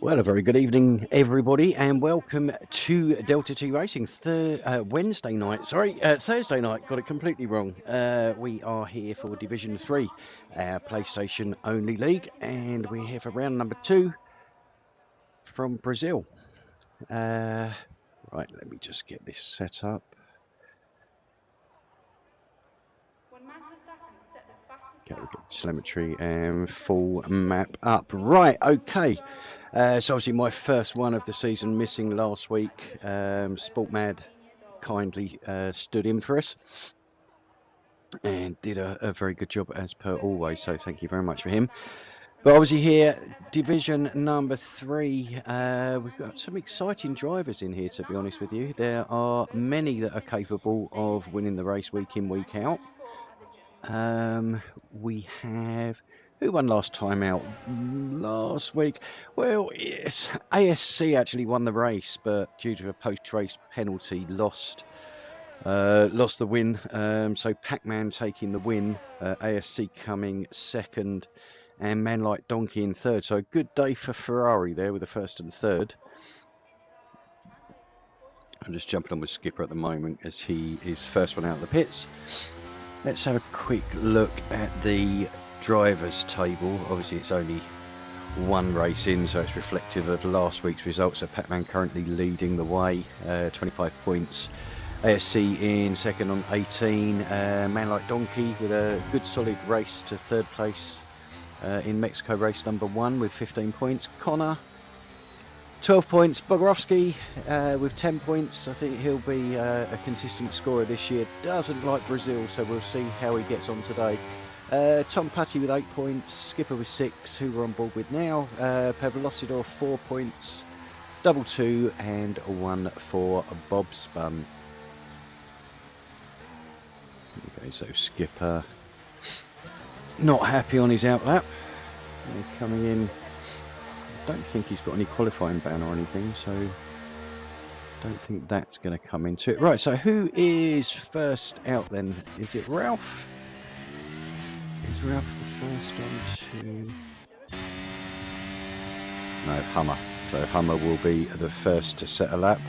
Well, a very good evening, everybody, and welcome to Delta T Racing. Wednesday night, Thursday night. Got it completely wrong. We are here for Division 3, our PlayStation only league, and we're here for round number 2 from Brazil. Right, let me just get this set up. Okay, we've got telemetry and full map up. Right, okay. So obviously my first one of the season, missing last week. Sportmad kindly stood in for us and did a very good job as per always, so thank you very much for him. But obviously here, division number 3, we've got some exciting drivers in here, to be honest with you. There are many that are capable of winning the race week in, week out. We have, who won last time out? Last week, well, yes, ASC actually won the race, but due to a post-race penalty, lost the win. So Pac-Man taking the win, ASC coming second, and Man Like Donkey in third. So a good day for Ferrari there with the first and third. I'm just jumping on with Skipper at the moment as he is first one out of the pits. Let's have a quick look at the drivers table. Obviously it's only one race in, so it's reflective of last week's results. So Pac-Man currently leading the way, 25 points. ASC in second on 18. Man Like Donkey with a good solid race to third place in Mexico race number 1 with 15 points. Connor, 12 points. Bogorowski with 10 points. I think he'll be a consistent scorer this year. Doesn't like Brazil, so we'll see how he gets on today. Tom Putty with 8 points. Skipper with 6, who we're on board with now. Pavlosidor 4 points. Double 2 and 1 for Bob Spun. Okay, so Skipper not happy on his outlap. Coming in, I don't think he's got any qualifying ban or anything, so don't think that's going to come into it. Right, so who is first out then? Is it Ralph? Is Ralph the first on to... No, Hummer. So Hummer will be the first to set a lap.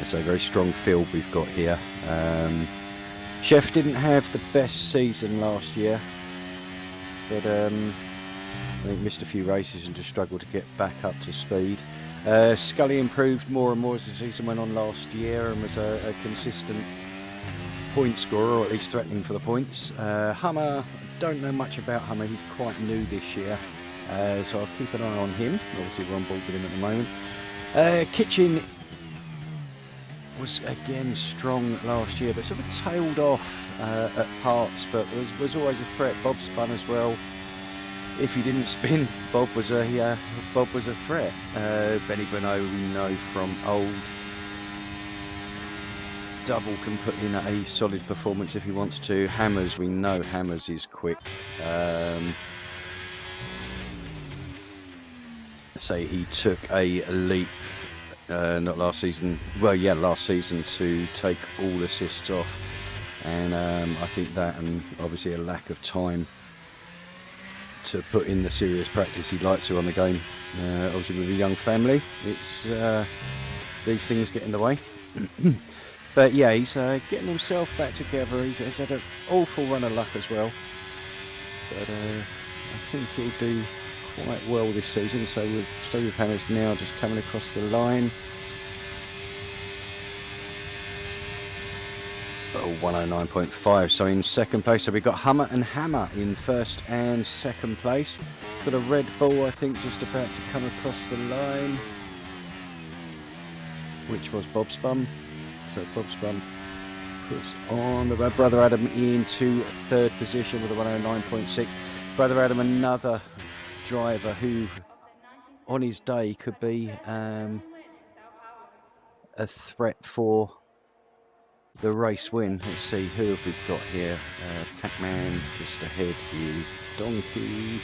It's a very strong field we've got here. Chef didn't have the best season last year, but I think missed a few races and just struggled to get back up to speed. Scully improved more and more as the season went on last year and was a consistent point scorer, or at least threatening for the points. Hummer, don't know much about Hummer, he's quite new this year, so I'll keep an eye on him. Obviously we're on board with him at the moment. Kitchen was again strong last year, but sort of tailed off at parts, but was always a threat. Bob spun as well. If he didn't spin, Bob was a threat. Benny Bono, we know from old. Double can put in a solid performance if he wants to. Hammers, we know Hammers is quick. Say he took a leap. Not last season, well yeah, last season, to take all assists off, and I think that, and obviously a lack of time to put in the serious practice he'd like to on the game. Obviously with a young family, it's these things get in the way. But yeah, he's getting himself back together. He's had an awful run of luck as well, but I think he'll do quite well this season. So we'll stay with Hammers now, just coming across the line. Oh, 109.5. So in second place, so we've got Hummer and Hammer in first and second place. Got a Red Bull, I think, just about to come across the line, which was Bob Spun. So Bob Spun puts on the Brother Adam into third position with a 109.6. Brother Adam, another driver who on his day could be a threat for the race win. Let's see who have we got here. Pac-Man just ahead is Donkey.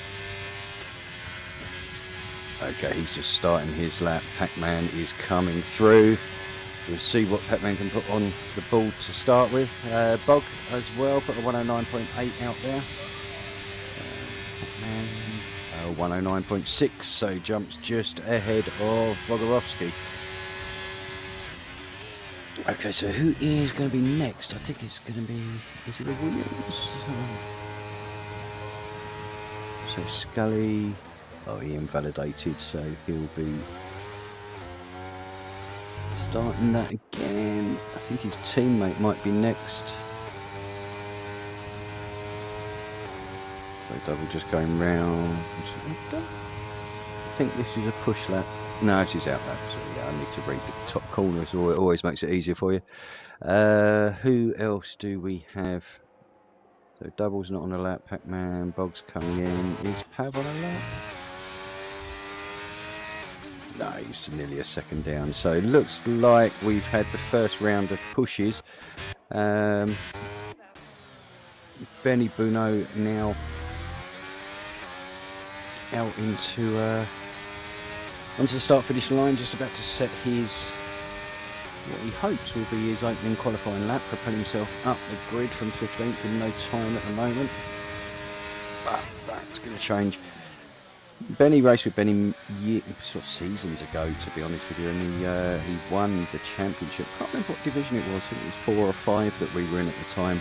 Okay, he's just starting his lap. Pac-Man is coming through. We'll see what Pac-Man can put on the board to start with. Bog as well, put a 109.8 out there. Pac-Man 109.6, so jumps just ahead of Bogorowski. Okay, so who is going to be next? I think it's going to be, is it a Williams? So Scully, oh, he invalidated, so he'll be starting that again. I think his teammate might be next. So double just going round. I think this is a push lap. No, she's out lap. So yeah, I need to read the top corner, so it always makes it easier for you. Who else do we have? So double's not on a lap. Pac-Man, Bog's coming in. Is Pav on a lap? No, he's nearly a second down. So it looks like we've had the first round of pushes. Benny Buno now out into onto the start-finish line, just about to set his, what he hopes will be his opening qualifying lap, propelling himself up the grid from 15th in no time at the moment. But that's going to change. Benny raced with Benny sort of seasons ago, to be honest with you, and he won the championship. I can't remember what division it was. I think it was 4 or 5 that we were in at the time.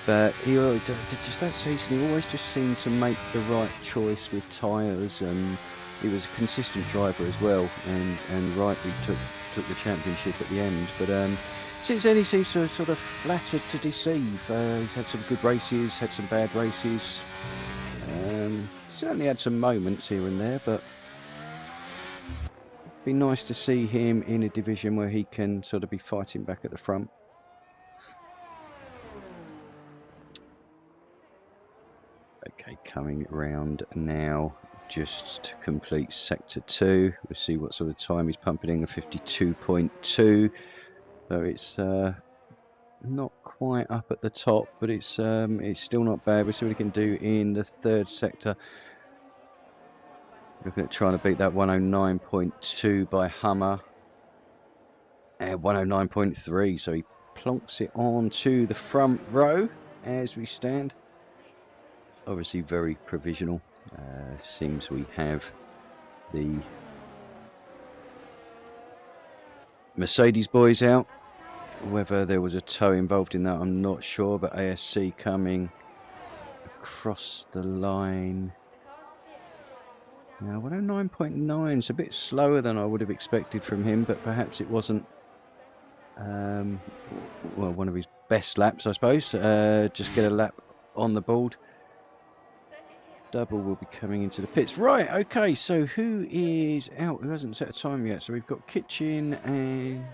But he just that season, he always just seemed to make the right choice with tyres, and he was a consistent driver as well, and rightly took the championship at the end. But since then, he seems to have sort of flattered to deceive. He's had some good races, had some bad races. Certainly had some moments here and there, but it'd be nice to see him in a division where he can sort of be fighting back at the front. Okay, coming round now, just to complete sector 2. We'll see what sort of time he's pumping in, a 52.2. So it's not quite up at the top, but it's still not bad. We'll see what he can do in the third sector. Looking at trying to beat that 109.2 by Hummer. And 109.3, so he plonks it on to the front row as we stand. Obviously very provisional. Seems we have the Mercedes boys out. Whether there was a tow involved in that, I'm not sure, but ASC coming across the line. Now 109.9 is a bit slower than I would have expected from him, but perhaps it wasn't well, one of his best laps, I suppose. Just get a lap on the board. Double will be coming into the pits. Right, okay, so who is out? Who hasn't set a time yet? So we've got Kitchen and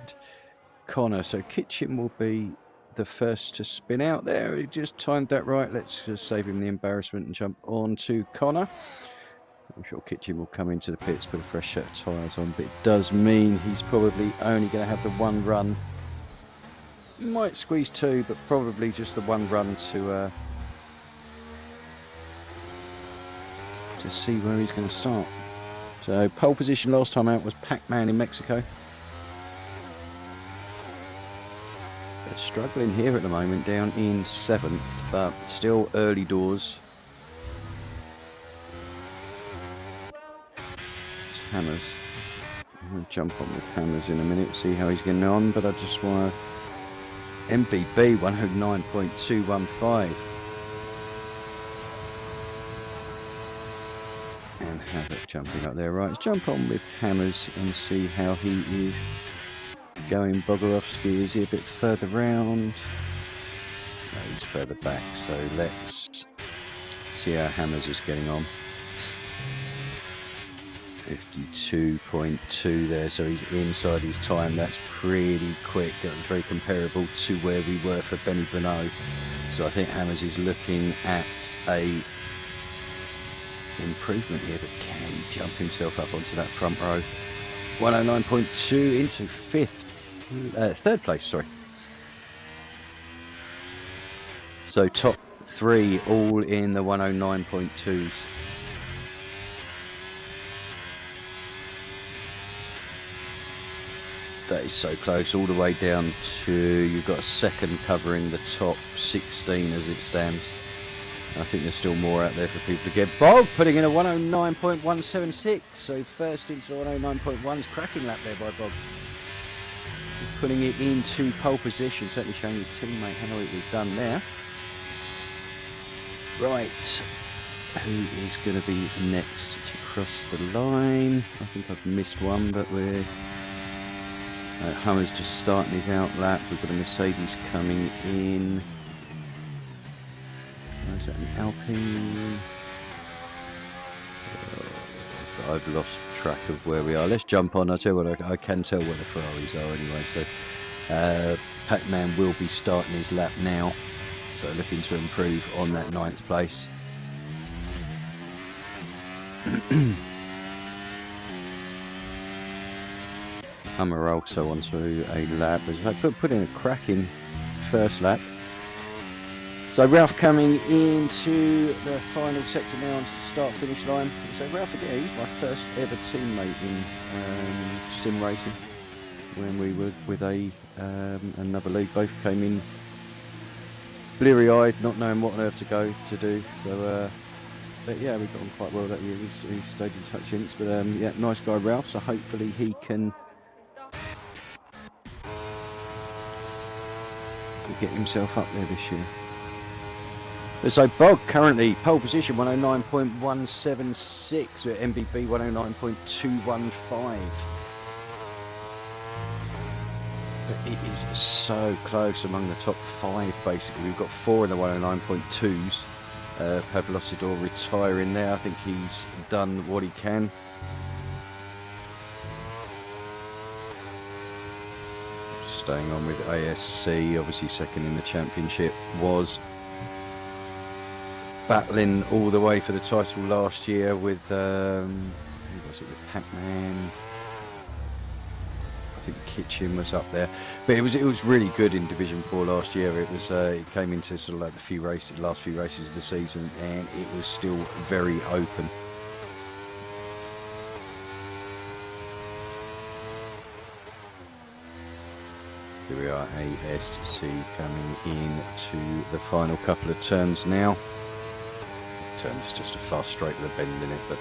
Connor. So Kitchen will be the first to spin out there. He just timed that right. Let's just save him the embarrassment and jump on to Connor. I'm sure Kitchen will come into the pits, put a fresh set of tyres on, but it does mean he's probably only going to have the one run. Might squeeze 2, but probably just the one run to see where he's going to start. So pole position last time out was Pac-Man in Mexico. They're struggling here at the moment, down in 7th, but still early doors. It's Hammers. I'm going to jump on with Hammers in a minute, see how he's getting on, but I just want to MBB 109.215. And Havoc jumping up there. Right, let's jump on with Hammers and see how he is going. Bogorowski, is he a bit further round? No, he's further back, so let's see how Hammers is getting on. 52.2 there, so he's inside his time. That's pretty quick. That's very comparable to where we were for Benny Bonneau. So I think Hammers is looking at a improvement here, but can he jump himself up onto that front row? 109.2 into third place, sorry. So top 3 all in the 109.2s. That is so close, all the way down to, you've got a second covering the top 16 as it stands. I think there's still more out there for people to get. Bog putting in a 109.176, so first into 109.1's cracking lap there by Bog. Putting it into pole position, certainly showing his teammate how it was done there. Right, who is going to be next to cross the line? I think I've missed one, but we're... Hummer's just starting his out lap. We've got a Mercedes coming in. Is that an Alpine? I've lost track of where we are. Let's jump on. I'll tell you what, I can tell where the Ferraris are anyway. So Pac-Man will be starting his lap now. So looking to improve on that 9th place. Hummer also onto a lap. Put in a cracking first lap. So Ralph coming into the final sector now onto the start-finish line. So Ralph again, he's my first ever teammate in sim racing. When we were with another league, both came in bleary-eyed, not knowing what on earth to do. So, but yeah, we got on quite well that year. We stayed in touch since. But yeah, nice guy Ralph. So hopefully he can get himself up there this year. So Bog currently pole position 109.176 with MBB 109.215. But it is so close among the top 5 basically. We've got 4 in the 109.2s. Pavlosidor retiring there. I think he's done what he can. Staying on with ASC, obviously second in the championship, was battling all the way for the title last year with who was it, with Pac-Man. I think Kitchen was up there, but it was really good in Division 4 last year. It was it came into sort of like the last few races of the season, and it was still very open. Here we are, ASC coming in to the final couple of turns now. Turns just a fast straight with a bend in it, but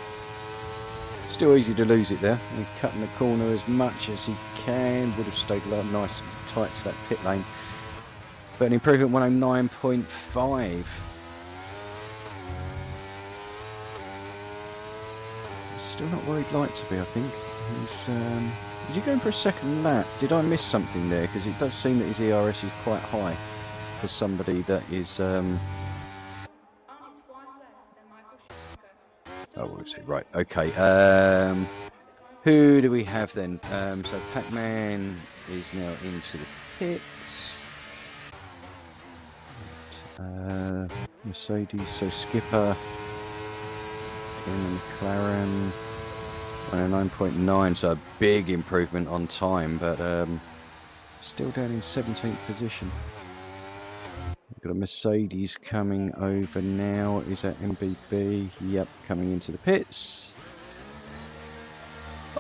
still easy to lose it there. And cutting the corner as much as he can. Would have stayed nice and tight to that pit lane. But an improvement 109.5. Still not where he'd like to be, I think. Is he going for a second lap? Did I miss something there? Because it does seem that his ERS is quite high for somebody that is... Oh, we'll see. Right, okay. Who do we have then? So Pac-Man is now into the pits. Mercedes, so Skipper in McLaren 109.9, so a big improvement on time, but still down in 17th position. We've got a Mercedes coming over now. Is that MBB? Yep, coming into the pits.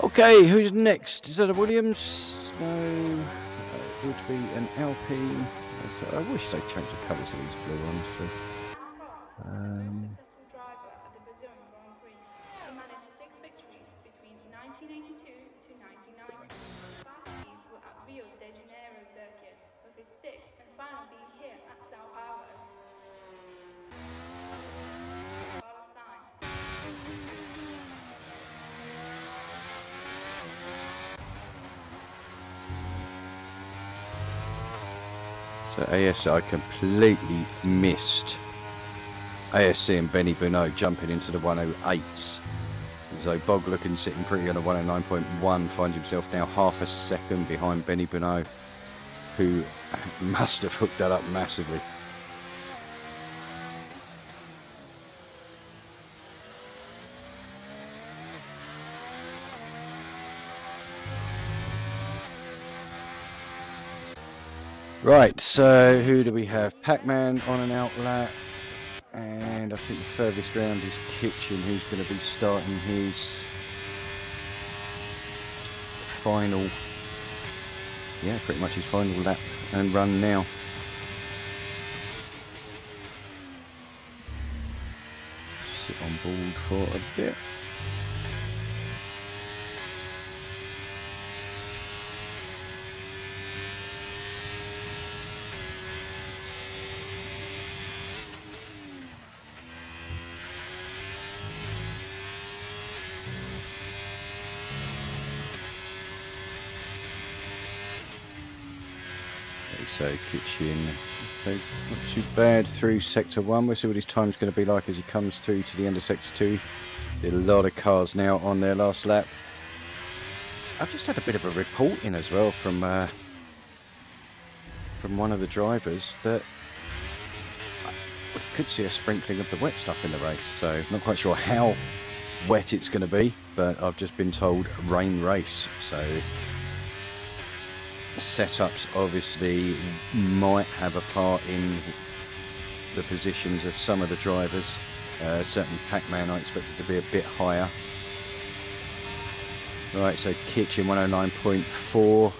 Okay, who's next? Is that a Williams? No, it would be an Alpine. So I wish they'd change the colours of these blue, honestly. So ASC, I completely missed ASC and Benny Bruno jumping into the 108s. So Bog looking sitting pretty on a 109.1, finds himself now half a second behind Benny Bruno, who must have hooked that up massively. Right, so who do we have? Pac-Man on an outlap, and I think the furthest round is Kitchen, who's going to be starting his final, yeah, pretty much his final lap and run now. on board for a bit. So Kitchen, not too bad through sector 1. We'll see what his time's going to be like as he comes through to the end of sector 2. There's a lot of cars now on their last lap. I've just had a bit of a report in as well from one of the drivers that we could see a sprinkling of the wet stuff in the race. So not quite sure how wet it's going to be, but I've just been told rain race. So setups obviously might have a part in the positions of some of the drivers. Certainly Pac-Man I expected to be a bit higher. Right, so Kitchen 109.4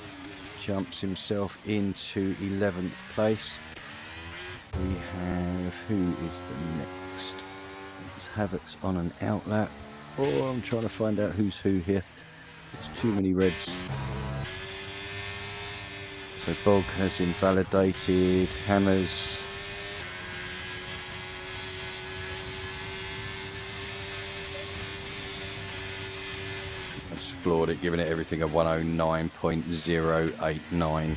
jumps himself into 11th place. We have, who is the next? It's Havoc's on an outlap. Oh, I'm trying to find out who's who here. There's too many reds. So Bog has invalidated, Hammers. That's floored it, giving it everything a 109.089.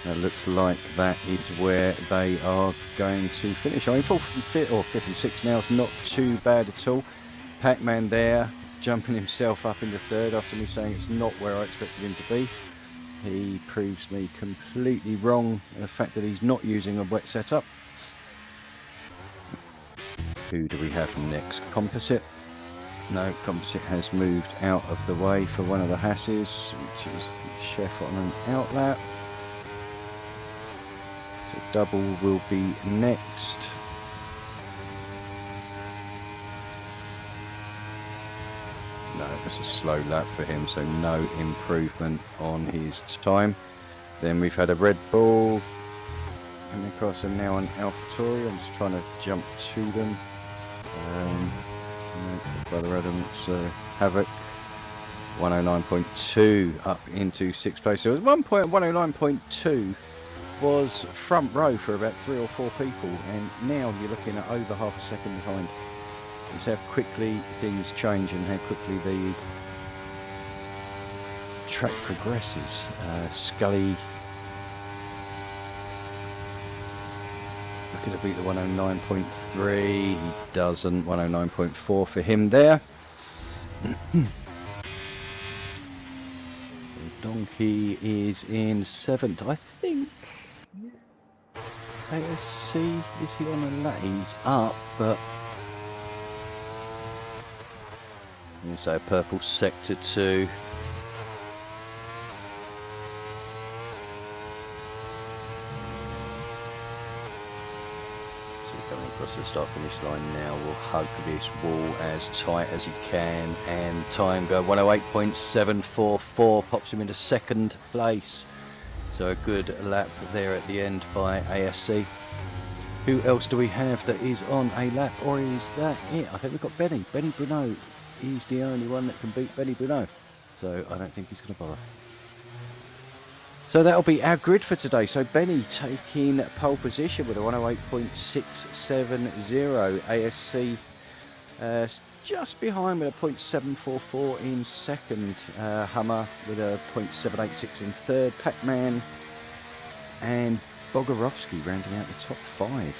That looks like that is where they are going to finish. I mean, fifth and sixth now is not too bad at all. Pac-Man there, jumping himself up into third after me saying it's not where I expected him to be. He proves me completely wrong in the fact that he's not using a wet setup. Who do we have next? Composite? No, Composite has moved out of the way for one of the Hasses, which is Chef on an outlap. So Double will be next. No, it's a slow lap for him, so no improvement on his time. Then we've had a Red Bull, and across and now an AlphaTauri. I'm just trying to jump to them. No, Brother Adams, Havoc, 109.2 up into 6th place. There was one point 109.2 was front row for about 3 or 4 people, and now you're looking at over half a second behind. It's how quickly things change and how quickly the track progresses. Scully looking to beat the 109.3. He doesn't. 109.4 for him there. Donkey is in 7th, I think. ASC, is he on a lap? He's up, but so purple sector 2. So coming across the start finish line now, will hug this wall as tight as he can, and time go 108.744, pops him into 2nd place. So a good lap there at the end by ASC. Who else do we have that is on a lap, or is that it? I think we've got Benny Bruno. He's the only one that can beat Benny Bruno, so I don't think he's going to bother. So that'll be our grid for today. So Benny taking pole position with a 108.670. ASC just behind with a 0.744 in 2nd. Hummer with a 0.786 in 3rd. Pac-Man and Bogarovsky rounding out the top 5.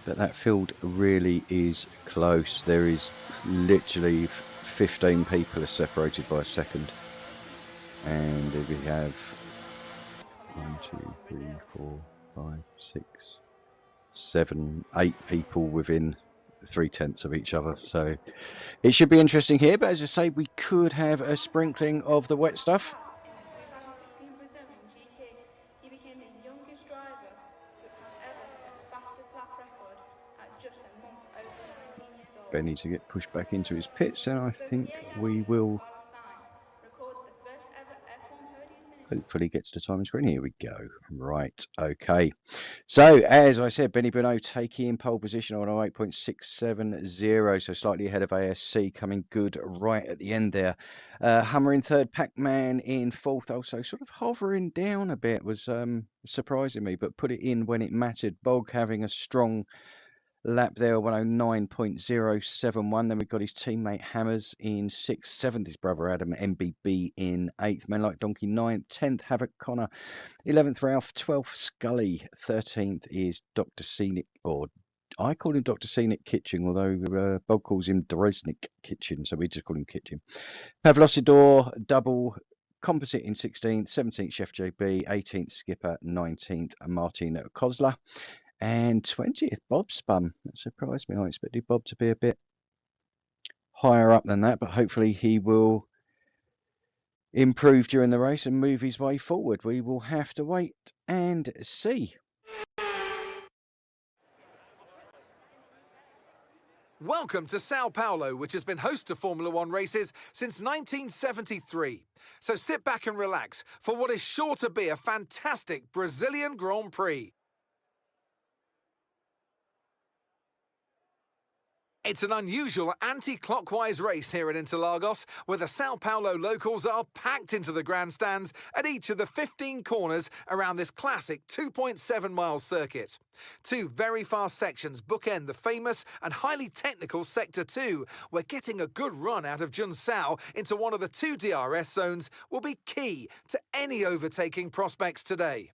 But that field really is close. There is literally 15 people are separated by a second. And we have 1, 2, 3, 4, 5, 6, 7, 8 people within 3/10 of each other. So it should be interesting here. But as I say, we could have a sprinkling of the wet stuff. Benny to get pushed back into his pits, and I think we will hopefully gets to time screen. Here we go. Right, okay. So, as I said, Benny Bruno taking pole position on 08.670, so slightly ahead of ASC, coming good right at the end there. Hummer in third, Pac-Man in fourth, also sort of hovering down a bit, was surprising me, but put it in when it mattered. Bog having a strong lap there, 109.071. Then we've got his teammate Hammers in 6th, 7th, his brother Adam MBB in 8th, Men Like Donkey 9th, 10th, Havoc Connor, 11th, Ralph, 12th, Scully, 13th is Dr. Scenic, or I call him Dr. Scenic Kitchen, although Bob calls him Dresnik Kitchen, so we just call him Kitchen. Pavlosidor, double, Composite in 16th, 17th, Chef JB, 18th, Skipper, 19th, Martin Kozla. And 20th, Bob Spun. That surprised me. I expected Bob to be a bit higher up than that, but hopefully he will improve during the race and move his way forward. We will have to wait and see. Welcome to Sao Paulo, which has been host to Formula One races since 1973. So sit back and relax for what is sure to be a fantastic Brazilian Grand Prix. It's an unusual anti-clockwise race here at Interlagos, where the Sao Paulo locals are packed into the grandstands at each of the 15 corners around this classic 2.7-mile circuit. Two very fast sections bookend the famous and highly technical Sector 2, where getting a good run out of Junsao into one of the two DRS zones will be key to any overtaking prospects today.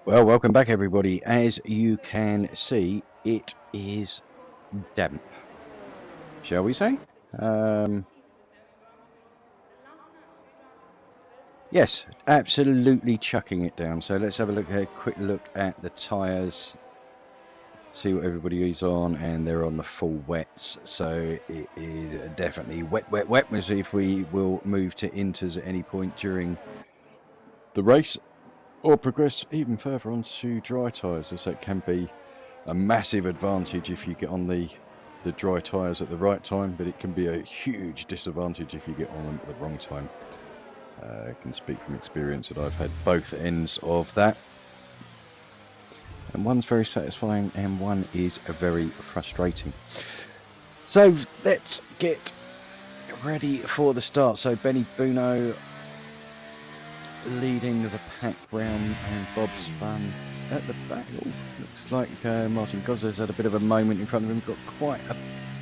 Well, welcome back, everybody. As you can see, it is damp, shall we say? Yes, absolutely chucking it down. So let's have a quick look at the tyres, see what everybody is on, and they're on the full wets. So it is definitely wet. We'll see if we will move to inters at any point during the race, or progress even further onto dry tyres. So it can be a massive advantage if you get on the dry tyres at the right time, but it can be a huge disadvantage if you get on them at the wrong time. I can speak from experience that I've had both ends of that, and one's very satisfying and one is very frustrating. So let's get ready for the start. So Benny Bruno leading the pack round, and Bob Spun at the back. Ooh, looks like Martin Gosler's had a bit of a moment in front of him. Got quite a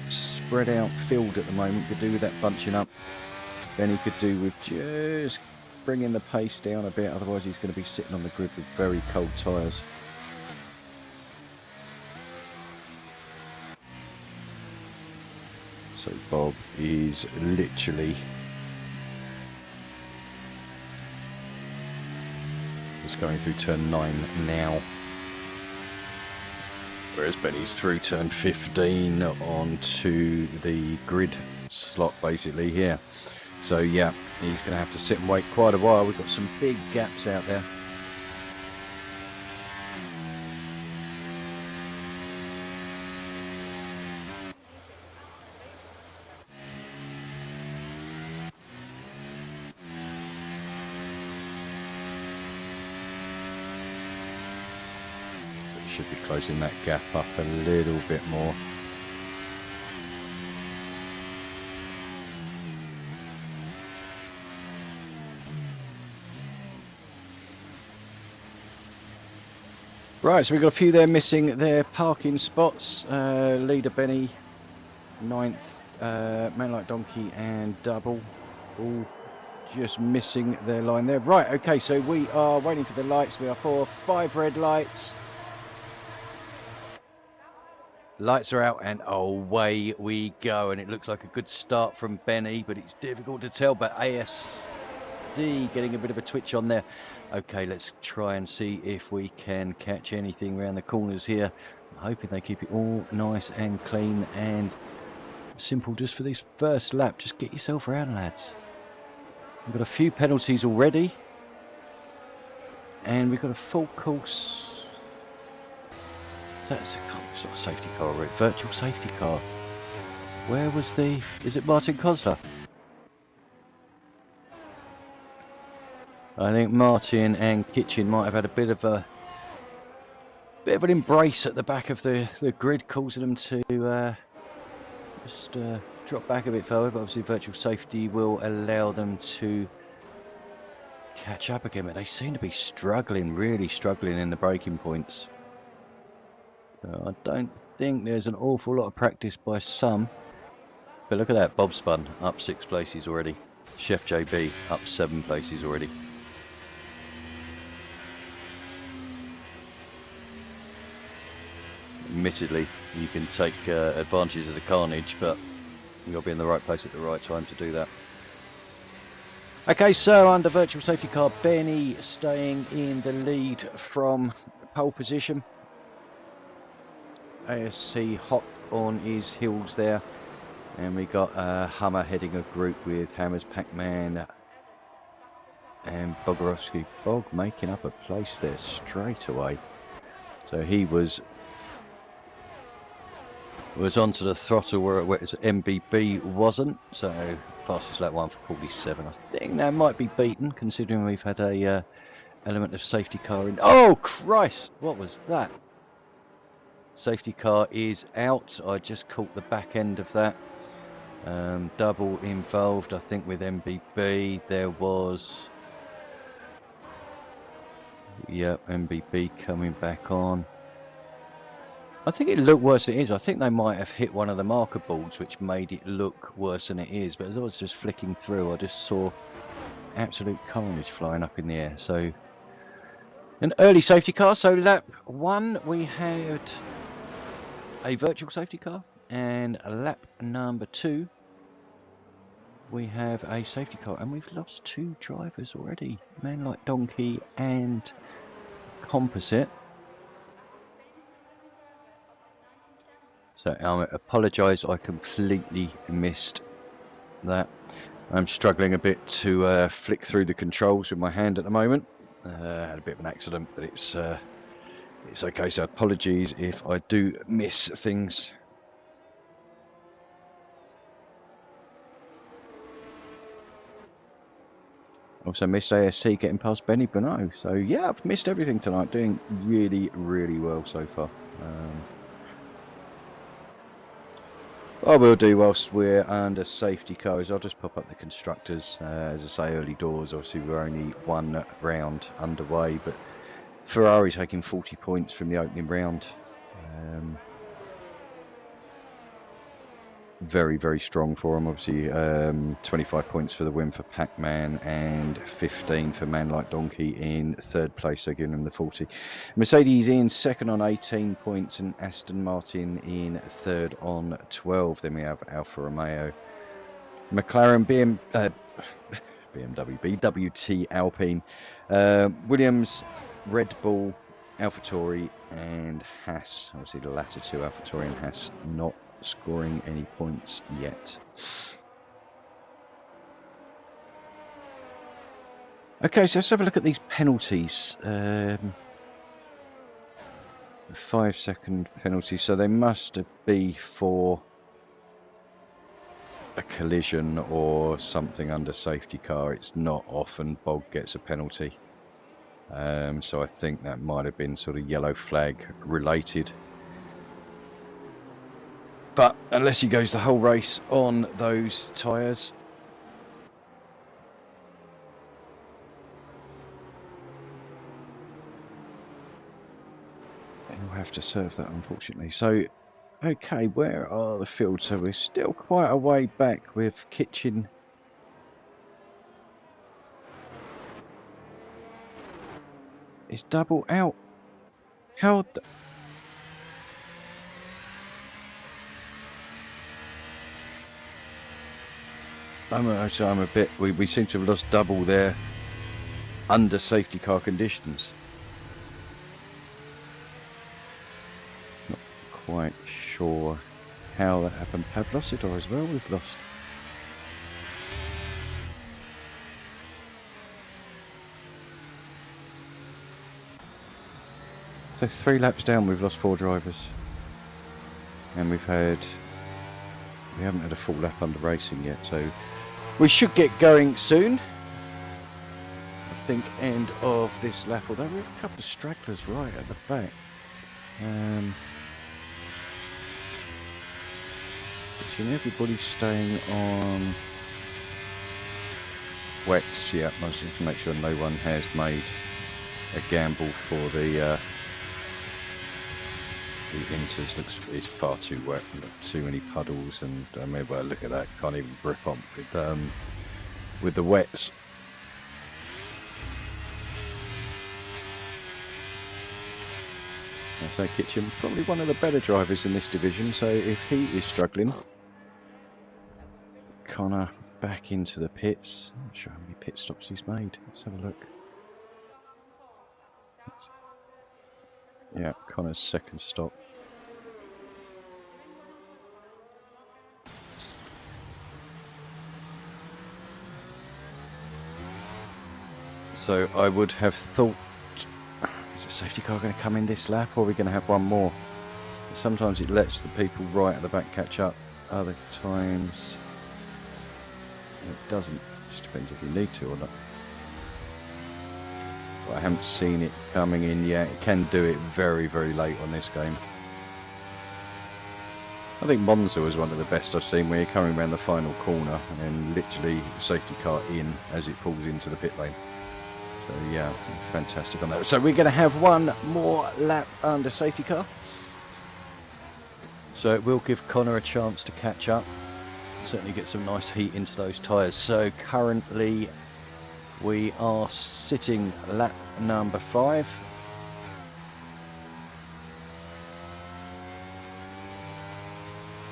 spread out field at the moment. Could do with that bunching up. Benny could do with just bringing the pace down a bit, otherwise he's going to be sitting on the grid with very cold tyres. So Bob is literally just going through turn 9 now, whereas Benny's through turn 15 onto the grid slot basically here. So yeah, he's going to have to sit and wait quite a while. We've got some big gaps out there. So he should be closing that gap up a little bit more. Right, so we've got a few there missing their parking spots. Leader Benny, 9th, Man Like Donkey and Double, all just missing their line there. Right, okay, so we are waiting for the lights. We are 5 red lights. Lights are out and away we go. And it looks like a good start from Benny, but it's difficult to tell. But ASC D getting a bit of a twitch on there. Okay, let's try and see if we can catch anything around the corners here. I'm hoping they keep it all nice and clean and simple just for this first lap. Just get yourself around, lads. We've got a few penalties already, and we've got a full course. It's not a safety car, right? Virtual safety car. Where was the... Is it Martin Kosler? I think Martin and Kitchen might have had a bit of an embrace at the back of the grid, causing them to just drop back a bit further. But obviously, virtual safety will allow them to catch up again. But they seem to be struggling, really struggling in the braking points. So I don't think there's an awful lot of practice by some. But look at that, Bob Spun up 6 places already. Chef JB up 7 places already. Admittedly, you can take advantage of the carnage, but you've got to be in the right place at the right time to do that. Okay, so under virtual safety car, Benny staying in the lead from pole position. ASC hot on his heels there. And we got Hummer heading a group with Hammers, Pac-Man and Bogorowski. Bog making up a place there straight away. So he was onto the throttle where MBB wasn't. So fastest lap 1:47. I think that might be beaten considering we've had a element of safety car in. Oh Christ! What was that? Safety car is out. I just caught the back end of that. Double involved, I think, with MBB. There was, yep, MBB coming back on. I think it looked worse than it is. I think they might have hit one of the marker boards, which made it look worse than it is. But as I was just flicking through, I just saw absolute carnage flying up in the air. So an early safety car. So lap 1, we had a virtual safety car, and lap number 2. We have a safety car, and we've lost 2 drivers already. Man Like Donkey and Composite. So I apologise, I completely missed that. I'm struggling a bit to flick through the controls with my hand at the moment. Had a bit of an accident, but it's okay. So apologies if I do miss things. Also missed ASC getting past Benny Bonneau. So yeah, I've missed everything tonight. Doing really, really well so far. What I will do whilst we're under safety cars, I'll just pop up the constructors. As I say, early doors. Obviously, we're only 1 round underway, but Ferrari taking 40 points from the opening round. Very, very strong for them. Obviously, 25 points for the win for Pac-Man and 15 for Man Like Donkey in 3rd place. So giving them the 40. Mercedes in 2nd on 18 points and Aston Martin in 3rd on 12. Then we have Alfa Romeo, McLaren, BMW, BWT, Alpine, Williams, Red Bull, AlphaTauri and Haas. Obviously the latter 2, AlphaTauri and Haas, not scoring any points yet. Okay, so let's have a look at these penalties. 5-second penalty, so they must be for a collision or something under safety car. It's not often Bog gets a penalty, so I think that might have been sort of yellow flag related. But unless he goes the whole race on those tyres, he'll have to serve that, unfortunately. So, okay, where are the fields? So we're still quite a way back with Kitchen. Is double out? How? I'm a bit. We seem to have lost double there under safety car conditions. Not quite sure how that happened. Have lost it or as well we've lost. So 3 laps down we've lost 4 drivers. And we haven't had a full lap under racing yet, so we should get going soon. I think end of this lap, although we have a couple of stragglers right at the back. Everybody's staying on wets. Yeah, I just need to make sure no one has made a gamble for the inters. It's far too wet, too many puddles, and well, look at that, can't even grip on with the wets. So Kitchen, probably one of the better drivers in this division, so if he is struggling, Connor back into the pits. I'm not sure how many pit stops he's made. Let's have a look. Yeah, Connor's second stop. So I would have thought, is the safety car going to come in this lap, or are we going to have one more? Sometimes it lets the people right at the back catch up, other times it doesn't. Just depends if you need to or not. But I haven't seen it coming in yet. It can do it very, very late on this game. I think Monza was one of the best I've seen, where you're coming around the final corner and then literally safety car in as it pulls into the pit lane. So yeah, fantastic on that. So we're going to have one more lap under safety car. So it will give Connor a chance to catch up. Certainly get some nice heat into those tyres. So currently we are sitting lap number 5.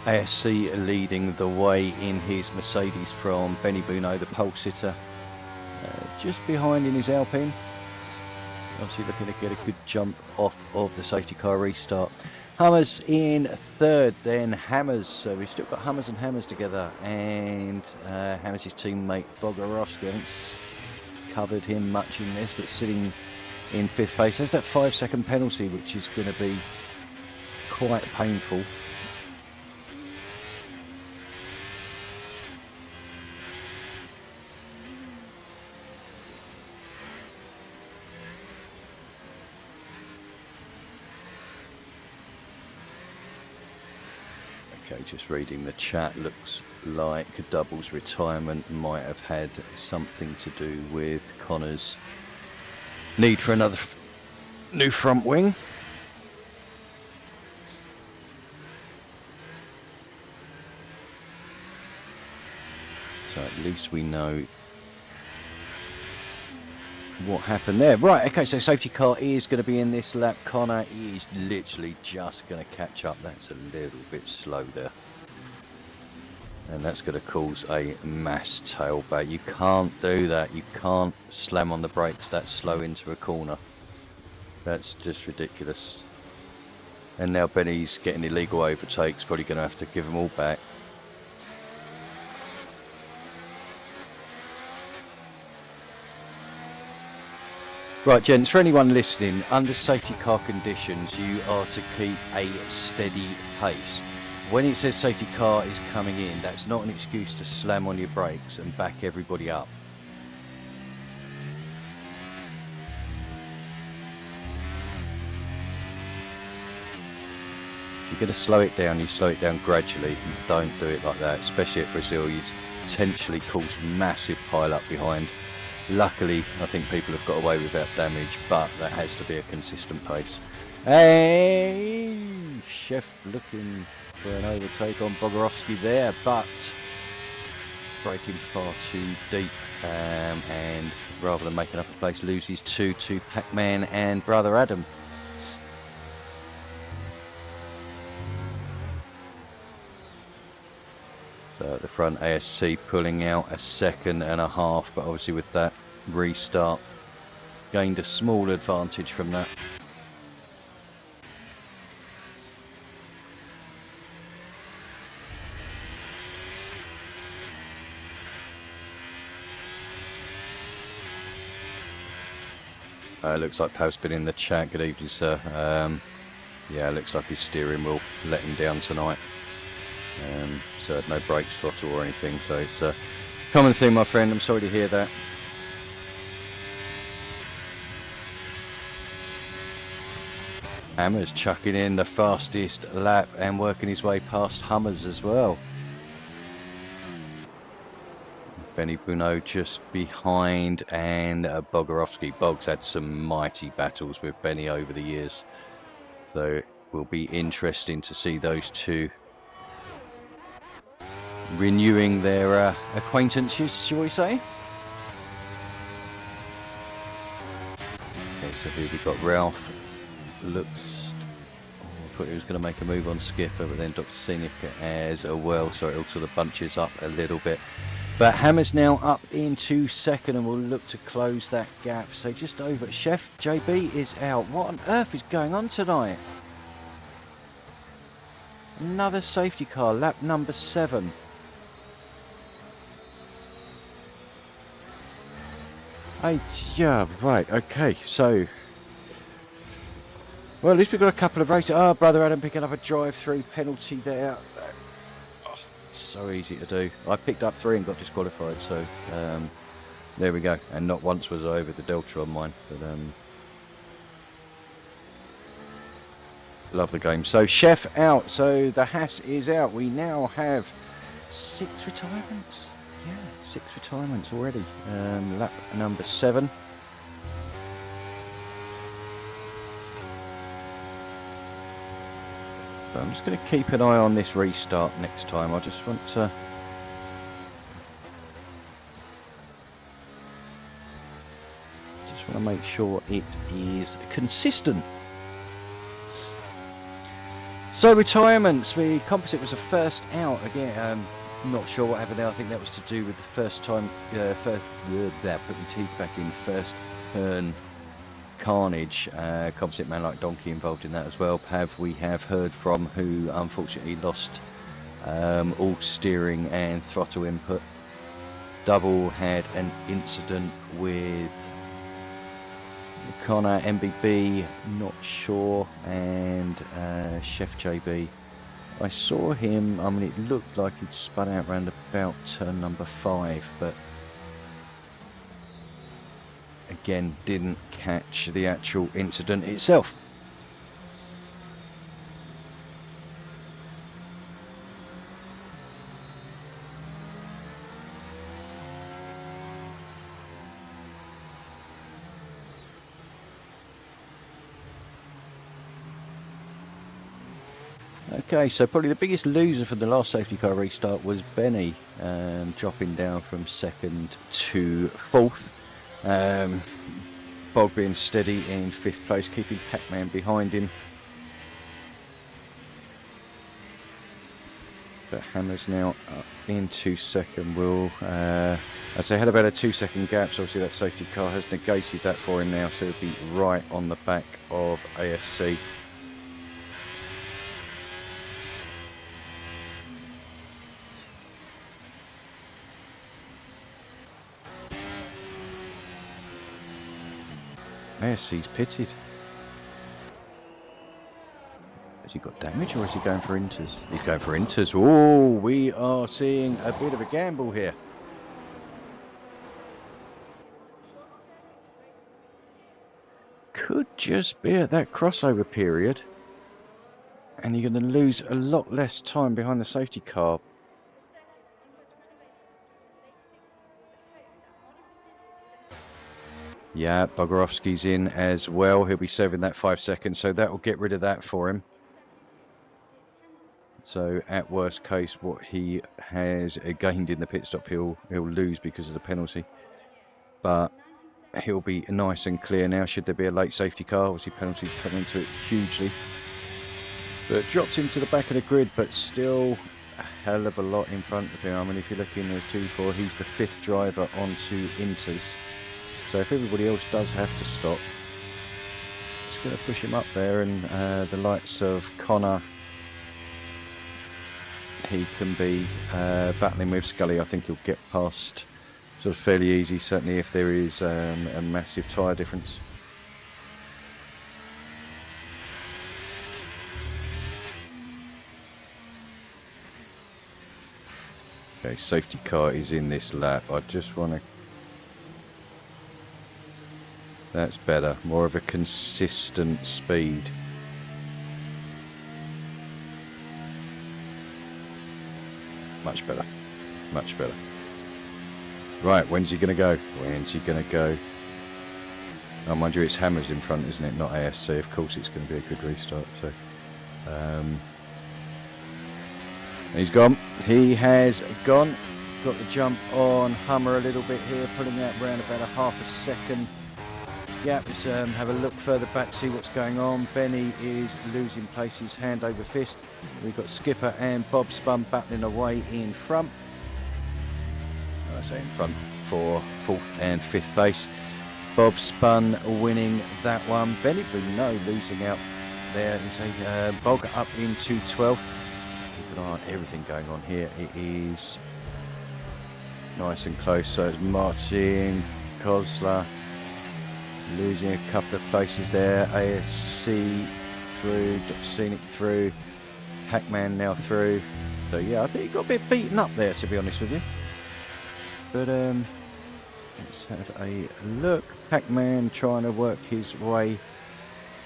ASC leading the way in his Mercedes from Benny Buno, the pole sitter. Just behind in his Alpine. Obviously looking to get a good jump off of the safety car restart. Hummers in third, then Hammers. So we've still got Hummers and Hammers together, and Hammers' teammate Bogarovsky. I haven't covered him much in this, but sitting in 5th place. There's that 5-second penalty, which is going to be quite painful. Okay, just reading the chat, looks like Double's retirement might have had something to do with Connor's need for another new front wing. So at least we know what happened there. Right, okay, so safety car is going to be in this lap. Connor is literally just going to catch up. That's a little bit slow there. And that's going to cause a mass tailback. You can't do that. You can't slam on the brakes that slow into a corner. That's just ridiculous. And now Benny's getting illegal overtakes. Probably going to have to give them all back. Right, gents, for anyone listening, under safety car conditions, you are to keep a steady pace. When it says safety car is coming in, that's not an excuse to slam on your brakes and back everybody up. If you're going to slow it down, you slow it down gradually. You don't do it like that, especially at Brazil. You potentially cause massive pile up behind. Luckily, I think people have got away without damage, but that has to be a consistent pace. Hey, Chef looking for an overtake on Bogarovsky there, but braking far too deep, and rather than making up a place, loses to Pac-Man and Brother Adam. So at the front, ASC pulling out a second and a half, but obviously with that restart, gained a small advantage from that. Looks like Pav's been in the chat. Good evening, sir. Yeah, looks like his steering wheel let him down tonight. So had no brakes, throttle or anything. So it's a common thing, my friend. I'm sorry to hear that. Hammer's chucking in the fastest lap and working his way past Hummers as well. Benny Bruno just behind, and Bogarowski. Bog's had some mighty battles with Benny over the years, so it will be interesting to see those two renewing their acquaintances, shall we say. Okay, so here we've got Ralph. Looks, I thought he was going to make a move on Skipper, but then Dr. Scenic as well, so it all sort of bunches up a little bit. But Hammer's now up into second and will look to close that gap. So just over. Chef JB is out. What on earth is going on tonight? Another safety car, lap number 7. Yeah, right, okay, so... Well, at least we've got a couple of races. Oh, Brother Adam picking up a drive-through penalty there. So easy to do. I picked up 3 and got disqualified, so there we go. And not once was I over the Delta on mine, but love the game. So Chef out, so the Haas is out. We now have 6 retirements. Yeah, 6 retirements already. Lap number 7. So I'm just going to keep an eye on this restart next time. I just want to make sure it is consistent. So retirements, the composite was the first out again. Not sure what happened there. I think that was to do with the first time, put your teeth back in, first turn carnage. Composite man like Donkey involved in that as well. Pav we have heard from, who unfortunately lost all steering and throttle input. Double had an incident with Connor, MBB, not sure, and Chef JB. I saw him, I mean, it looked like he'd spun out round about turn number 5, but again, didn't catch the actual incident itself. Okay, so probably the biggest loser from the last safety car restart was Benny, dropping down from 2nd to 4th. Bog being steady in 5th place, keeping Pac-Man behind him. But Hammer's now up into 2nd. Will, as they had about a 2-second gap, so obviously that safety car has negated that for him now, so he'll be right on the back of ASC. ASC's pitted. Has he got damage or is he going for inters? He's going for inters. Oh, we are seeing a bit of a gamble here. Could just be at that crossover period, and you're going to lose a lot less time behind the safety car. Yeah, Bogarowski's in as well. He'll be serving that 5 seconds, so that will get rid of that for him. So at worst case, what he has gained in the pit stop, he'll lose because of the penalty. But he'll be nice and clear now. Should there be a late safety car, obviously penalties come into it hugely. But drops into the back of the grid, but still a hell of a lot in front of him. I mean, if you're looking at 2-4, he's the 5th driver onto Inters. So if everybody else does have to stop, it's going to push him up there. And the likes of Connor, he can be battling with Scully. I think he'll get past sort of fairly easy, certainly if there is a massive tyre difference. Okay, safety car is in this lap. I just want to... That's better. More of a consistent speed. Much better. Much better. Right, when's he going to go? When's he going to go? Oh, mind you, it's Hammers in front, isn't it? Not ASC. Of course it's going to be a good restart. So, he's gone. He has gone. Got the jump on Hummer a little bit here, pulling out around about a half a second gap. Let's have a look further back, see what's going on. Benny is losing places, hand over fist. We've got Skipper and Bob Spun battling away in front. I say in front for 4th and 5th place. Bob Spun winning that one. Benny Bruno losing out there. It's a bog up into 12th. Keep an eye on everything going on here. It is nice and close. So it's Martin Kozler losing a couple of places there. ASC through, Scenic through, Hackman now through. So yeah, I think he got a bit beaten up there, to be honest with you. But let's have a look. Hackman trying to work his way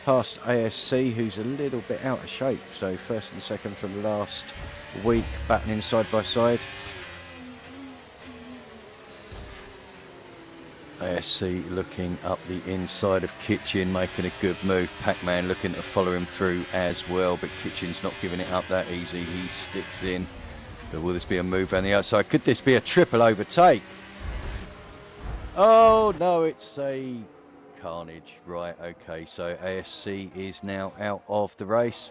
past ASC, who's a little bit out of shape. So 1st and 2nd from last week, battling side by side. ASC looking up the inside of Kitchen, making a good move. Pac-Man looking to follow him through as well, but Kitchen's not giving it up that easy. He sticks in. But will this be a move around the outside? Could this be a triple overtake? Oh no, it's a carnage. Right, okay, so ASC is now out of the race.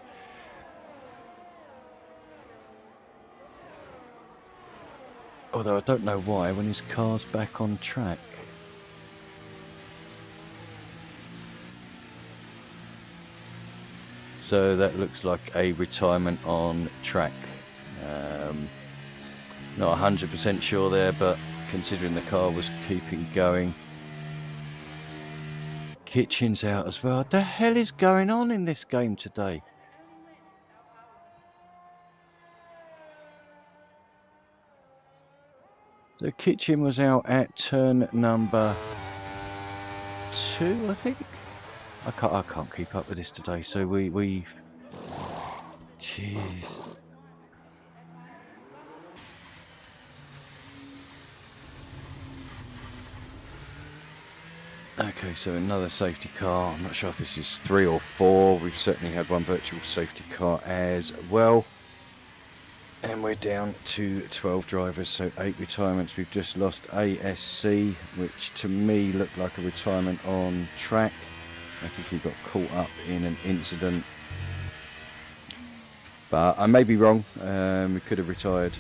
Although I don't know why when his car's back on track. So that looks like a retirement on track. Not 100% sure there, but considering the car was keeping going. Kitchen's out as well. What the hell is going on in this game today? So Kitchen was out at turn number 2, I think. I can't keep up with this today. So we jeez. Okay, so another safety car. I'm not sure if this is 3 or 4. We've certainly had one virtual safety car as well. And we're down to 12 drivers, so 8 retirements. We've just lost ASC, which to me looked like a retirement on track. I think he got caught up in an incident. But I may be wrong. We could have retired.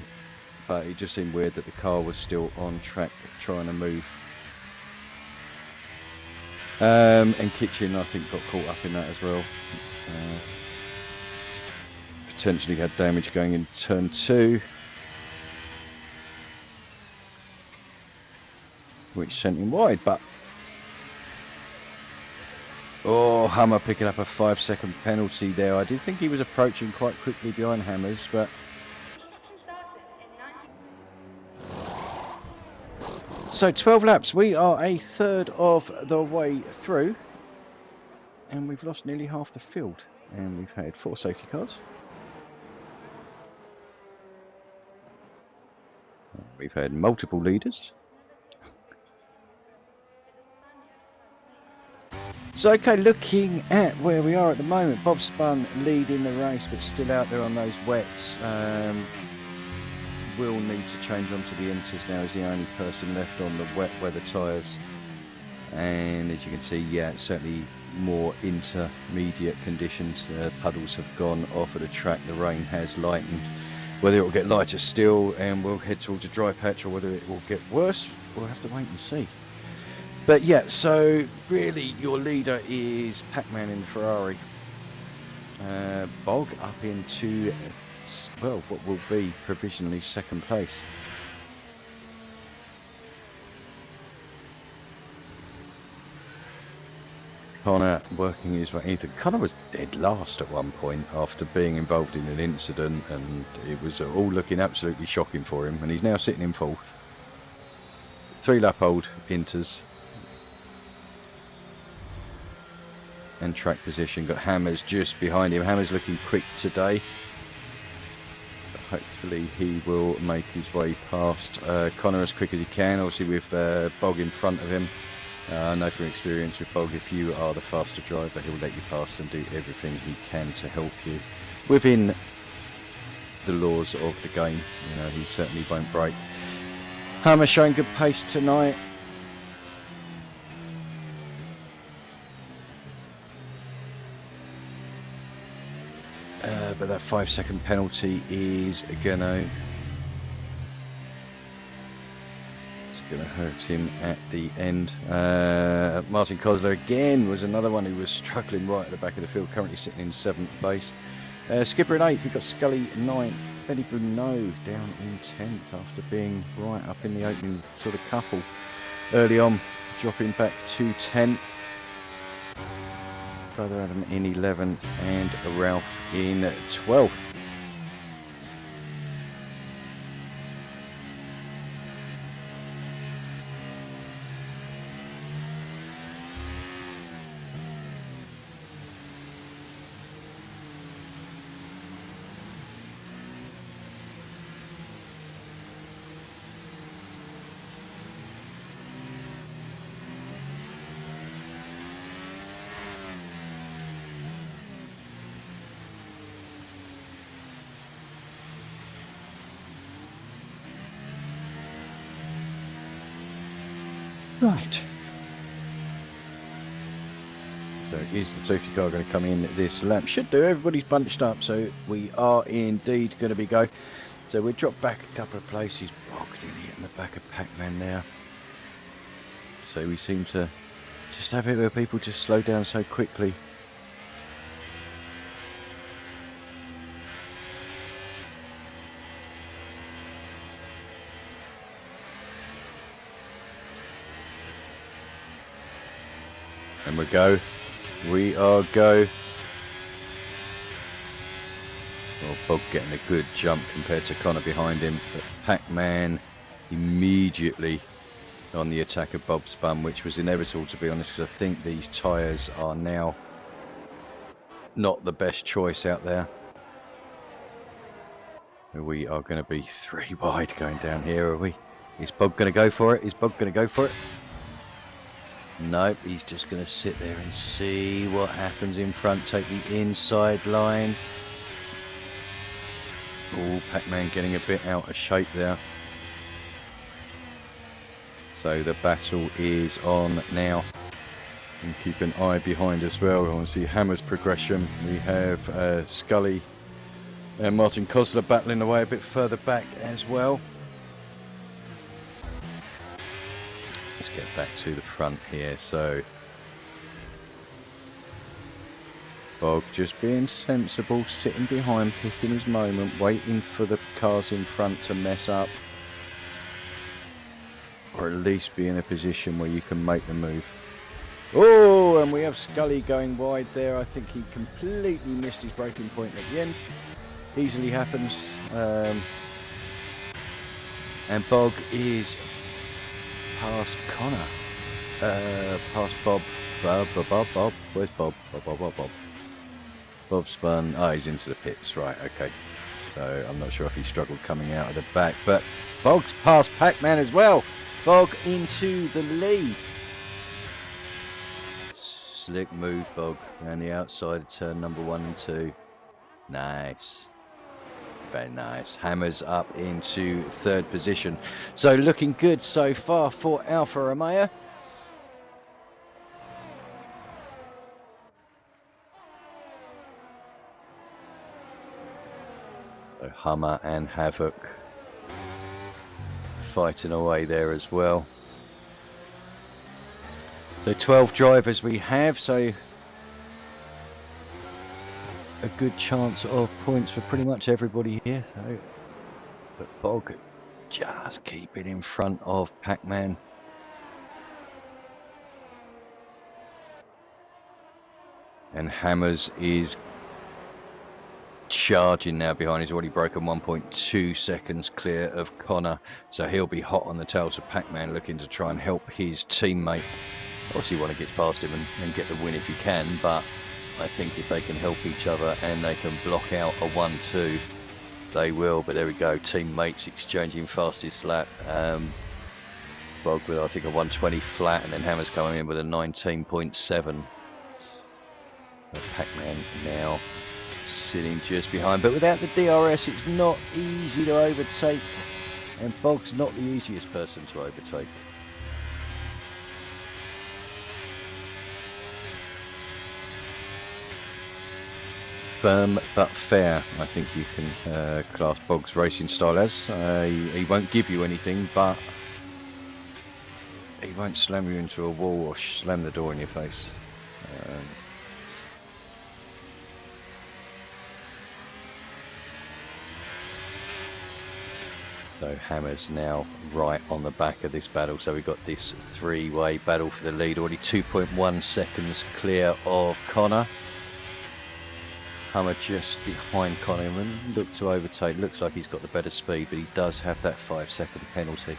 But it just seemed weird that the car was still on track trying to move. And Kitchen, I think, got caught up in that as well. Potentially had damage going in turn 2, which sent him wide. But oh, Hummer picking up a 5-second penalty there. I did think he was approaching quite quickly behind Hammers, but so 12 laps. We are a third of the way through, and we've lost nearly half the field, and we've had 4 safety cars. We've had multiple leaders. So, okay, looking at where we are at the moment, Bob Spun leading the race, but still out there on those wets. Will need to change onto the Inters now. He's the only person left on the wet weather tyres. And as you can see, yeah, it's certainly more intermediate conditions. Puddles have gone off of the track. The rain has lightened. Whether it will get lighter still and we'll head towards a dry patch, or whether it will get worse, we'll have to wait and see. But yeah, so really your leader is Pac-Man in the Ferrari. Bog up into, well, what will be provisionally second place. Connor working his way. Connor was dead last at one point after being involved in an incident, and it was all looking absolutely shocking for him, and he's now sitting in fourth. 3-lap old Inters. And track position, got Hammers just behind him. Hammers looking quick today. But hopefully he will make his way past Connor as quick as he can. Obviously with Bog in front of him. I know from experience with Bog, if you are the faster driver, he'll let you pass and do everything he can to help you within the laws of the game. You know, he certainly won't break. Hammer showing good pace tonight. But that 5-second penalty is gonna hurt him at the end. Martin Kozler again was another one who was struggling right at the back of the field, currently sitting in 7th place. Skipper in 8th, we've got Scully 9th, Benny Bruno down in 10th after being right up in the opening sort of couple early on, dropping back to 10th. Brother Adam in 11th and Ralph in 12th. Right. So is the safety car going to come in this lap? Should do. Everybody's bunched up, so we are indeed going to be go. So we drop back a couple of places. Bogged in the back of Pac-Man now. So we seem to just have it where people just slow down so quickly. And we go. We are go. Well, Bob getting a good jump compared to Connor behind him. But Pac-Man immediately on the attack of Bob's bum, which was inevitable, to be honest, because I think these tyres are now not the best choice out there. We are going to be 3 wide going down here, are we? Is Bob going to go for it? Is Bob going to go for it? Nope, he's just going to sit there and see what happens in front, take the inside line. Oh, Pac-Man getting a bit out of shape there. So the battle is on now. And keep an eye behind as well. I want to see Hammer's progression. We have Scully and Martin Kozler battling away a bit further back as well. Let's get back to the front here. So Bog just being sensible, sitting behind, picking his moment, waiting for the cars in front to mess up. Or at least be in a position where you can make the move. Oh, and we have Scully going wide there. I think he completely missed his braking point at the end. Easily happens. And Bog is past Connor. Past Bob. Bob. Where's Bob? Bob. Bob spun. Oh, he's into the pits. Right, okay. So I'm not sure if he struggled coming out of the back. But Bog's past Pac-Man as well. Bog into the lead. Slick move, Bog, around the outside of turn number 1 and 2. Nice. Very nice. Hammers up into 3rd position. So looking good so far for Alfa Romeo. So So Hummer and Havoc fighting away there as well. So 12 drivers we have, so a good chance of points for pretty much everybody here. So, but Bog just keeping in front of Pac-Man. And Hammers is charging now behind. He's already broken 1.2 seconds clear of Connor, so he'll be hot on the tails of Pac-Man, looking to try and help his teammate. Obviously you want to get past him and get the win if you can, but I think if they can help each other and they can block out a 1-2, they will. But there we go, teammates exchanging fastest lap. Bog with I think a 120 flat, and then Hammer's coming in with a 19.7. Pac-Man now sitting just behind, but without the DRS it's not easy to overtake, and Bog's not the easiest person to overtake. Firm but fair, I think you can class Bog's racing style as. He won't give you anything, but he won't slam you into a wall or slam the door in your face. So Hammer's now right on the back of this battle. So we've got this three-way battle for the lead. Already 2.1 seconds clear of Connor. Hammer just behind Connor and look to overtake. Looks like he's got the better speed, but he does have that 5-second penalty.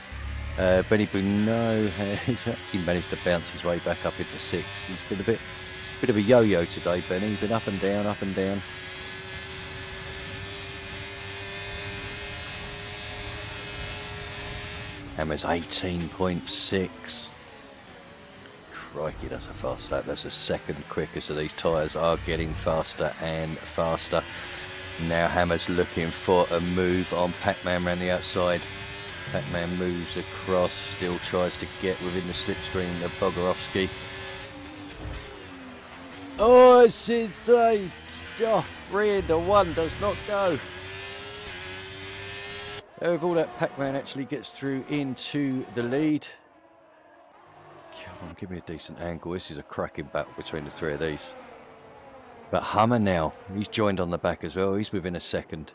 Benny Bruno has actually managed to bounce his way back up into 6th. He's been a bit of a yo-yo today, Benny. He's been up and down, up and down. Hammer's 18.6. Crikey, that's a fast lap. That's a second quicker, so these tyres are getting faster and faster. Now Hammer's looking for a move on Pac-Man around the outside. Pac-Man moves across, still tries to get within the slipstream of Bogorovsky. Oh, it's 3 into 1 does not go. Overall, that Pac-Man actually gets through into the lead. Come on, give me a decent angle. This is a cracking battle between the three of these. But Hummer now, he's joined on the back as well. He's within a second.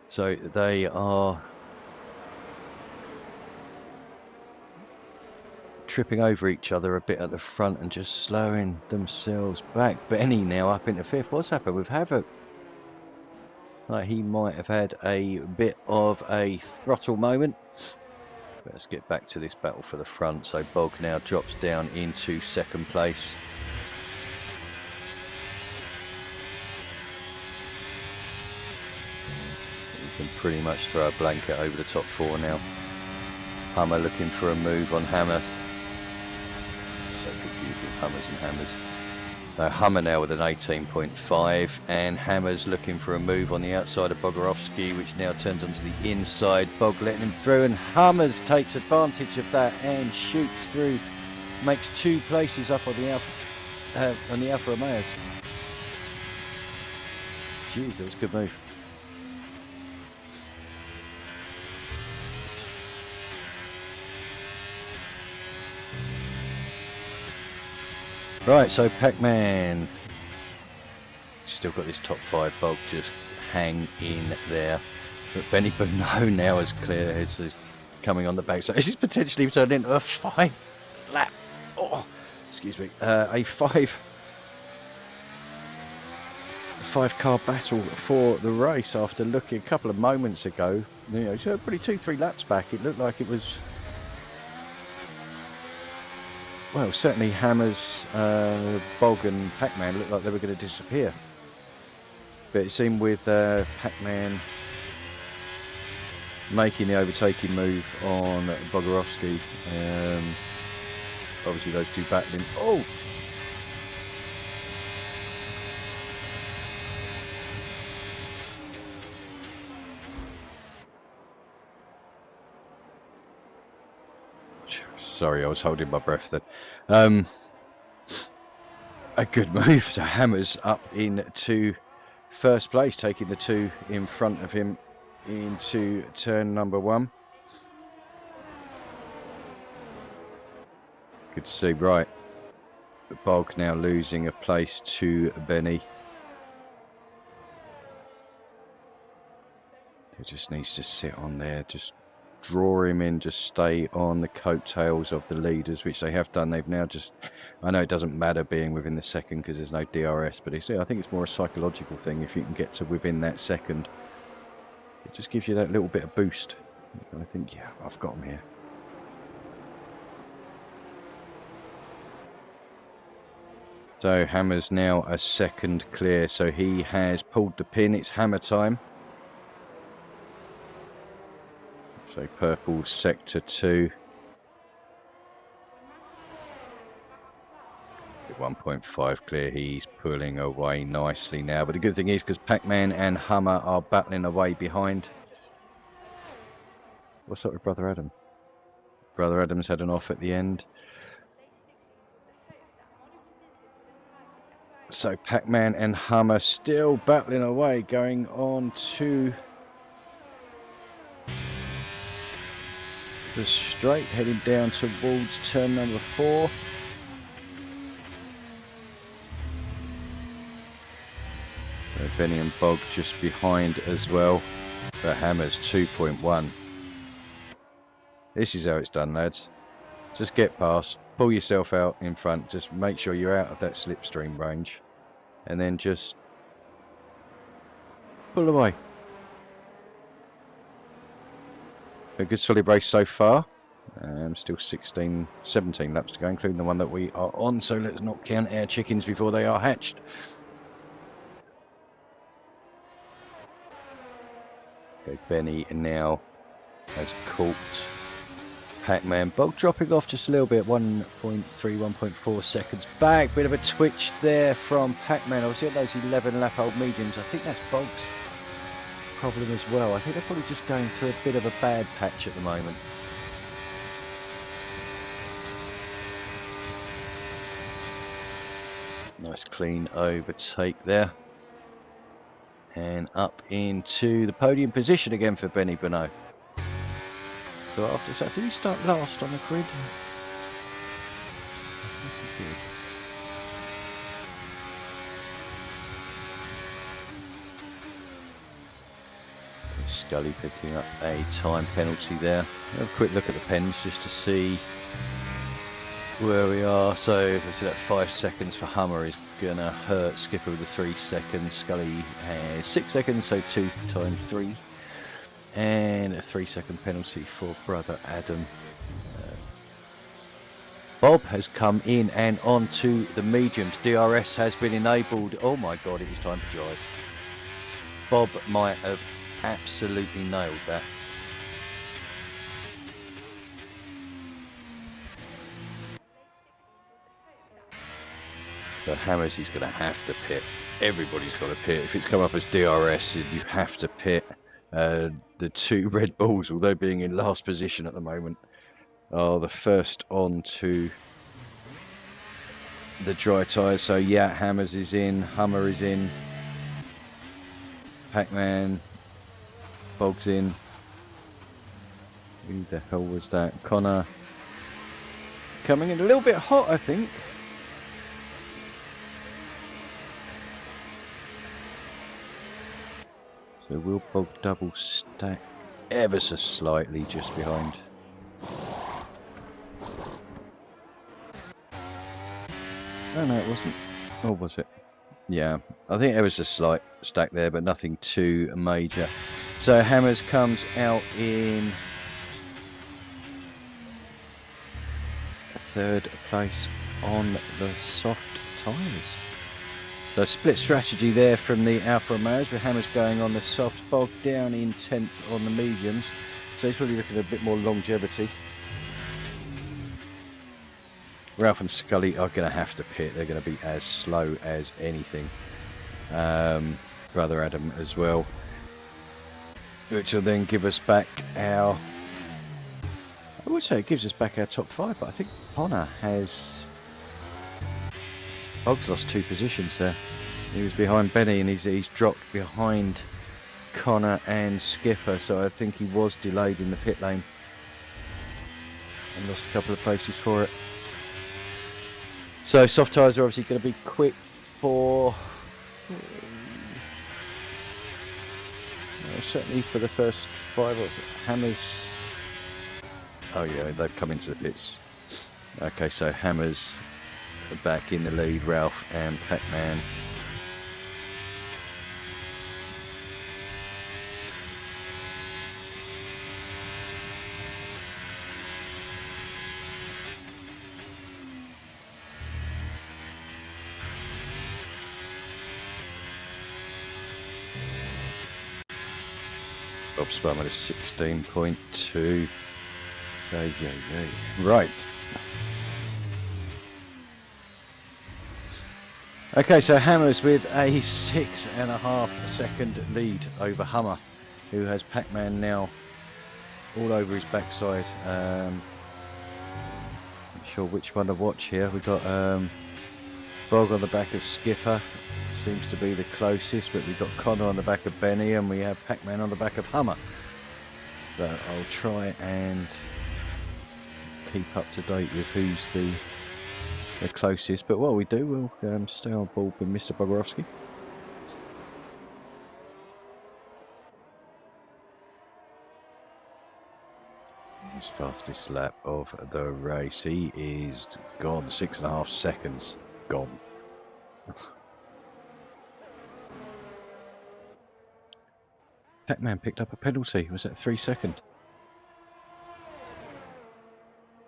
So they are tripping over each other a bit at the front and just slowing themselves back. Benny now up into 5th. What's happened with Havoc? Like he might have had a bit of a throttle moment. Let's get back to this battle for the front. So Bog now drops down into 2nd place. You can pretty much throw a blanket over the top 4 now. Hummer looking for a move on Hammer. So confused with Hummers and Hammers. So Hummer now with an 18.5, and Hammer's looking for a move on the outside of Bogorovsky, which now turns onto the inside. Bog letting him through, and Hummers takes advantage of that and shoots through, makes 2 places up on the Alfa Romeos. Jeez, that was a good move. Right, so Pac-Man still got this top 5. Bog just hang in there, but Benny Bruno now is clear, is coming on the back, so this is potentially turned into a 5 lap, oh excuse me, a 5 car battle for the race. After looking a couple of moments ago, you know, so probably 2-3 laps back, it looked like it was, well, certainly Hammers, Bog and Pac-Man looked like they were going to disappear. But it seemed with Pac-Man making the overtaking move on Bogorovsky, obviously those two battling. Oh! Sorry, I was holding my breath then. A good move. So Hammers up into first place, taking the two in front of him into turn number 1. Good to see. Right, Bog now losing a place to Benny. He just needs to sit on there, just draw him in, just stay on the coattails of the leaders, which they have done. They've now just, I know it doesn't matter being within the second because there's no DRS, but I think it's more a psychological thing. If you can get to within that second, it just gives you that little bit of boost. I think, yeah, I've got him here. So Hammer's now a second clear, so he has pulled the pin. It's Hammer time. So purple sector 2. 1.5 clear, he's pulling away nicely now. But the good thing is, because Pac-Man and Hummer are battling away behind. What's up with Brother Adam? Brother Adam's had an off at the end. So Pac-Man and Hummer still battling away, going on to the straight, heading down towards turn number 4. So Benny and Bog just behind as well. But Hammer's 2.1. This is how it's done, lads. Just get past, pull yourself out in front, just make sure you're out of that slipstream range, and then just pull away. A good solid race so far. Still 17 laps to go, including the one that we are on, so let's not count our chickens before they are hatched. Okay, Benny now has caught Pac-Man. Bog dropping off just a little bit, 1.3, 1.4 seconds back. Bit of a twitch there from Pac-Man. Obviously at those 11 lap old mediums. I think that's Bog's problem as well. I think they're probably just going through a bit of a bad patch at the moment. Nice clean overtake there. And up into the podium position again for Benny Bonneau. So after that, did he start last on the grid? I think he did. Scully picking up a time penalty there. Have a quick look at the pens just to see where we are. So if we see that 5 seconds for Hummer is gonna hurt Skipper with the 3 seconds. Scully has 6 seconds, so 2 times 3. And a 3-second penalty for Brother Adam. Bob has come in and onto the mediums. DRS has been enabled. Oh my god, it is time to drive. Bob might have absolutely nailed that. So Hammers, he's going to have to pit. Everybody's got to pit. If it's come up as DRS, you have to pit. The 2 Red Bulls, although being in last position at the moment, are the first on to the dry tyres. So yeah, Hammers is in, Hummer is in, Pac-Man, Bog's in. Who the hell was that? Connor coming in a little bit hot, I think. So will Bog double stack ever so slightly just behind. Oh no, it wasn't. Or was it? Yeah, I think there was a slight stack there, but nothing too major. So Hammers comes out in 3rd place on the soft tyres. So split strategy there from the Alfa Romeos, with Hammers going on the soft, Bog down in 10th on the mediums. So he's probably looking at a bit more longevity. Ralph and Scully are going to have to pit. They're going to be as slow as anything. Brother Adam as well. Which will then give us back our... I would say it gives us back our top 5, but I think Connor has... Bog's lost 2 positions there. He was behind Benny, and he's dropped behind Connor and Skipper, so I think he was delayed in the pit lane and lost a couple of places for it. So soft tyres are obviously going to be quick for certainly for the first 5 or Hammers. Oh yeah, they've come into the pits. Okay, so Hammers are back in the lead, Ralph and Pac-Man. Bob Spummer is 16.2. Right. Okay, so Hammers with a 6.5 second lead over Hummer, who has Pac-Man now all over his backside. I'm not sure which one to watch here. We've got Bog on the back of Skipper, seems to be the closest, but we've got Connor on the back of Benny, and we have Pac-Man on the back of Hummer. So I'll try and keep up to date with who's the closest, but while we do, we'll stay on board with Mr. Bogorowski. His fastest lap of the race. He is gone, 6.5 seconds gone. Pac-Man picked up a penalty. Was that 3 seconds?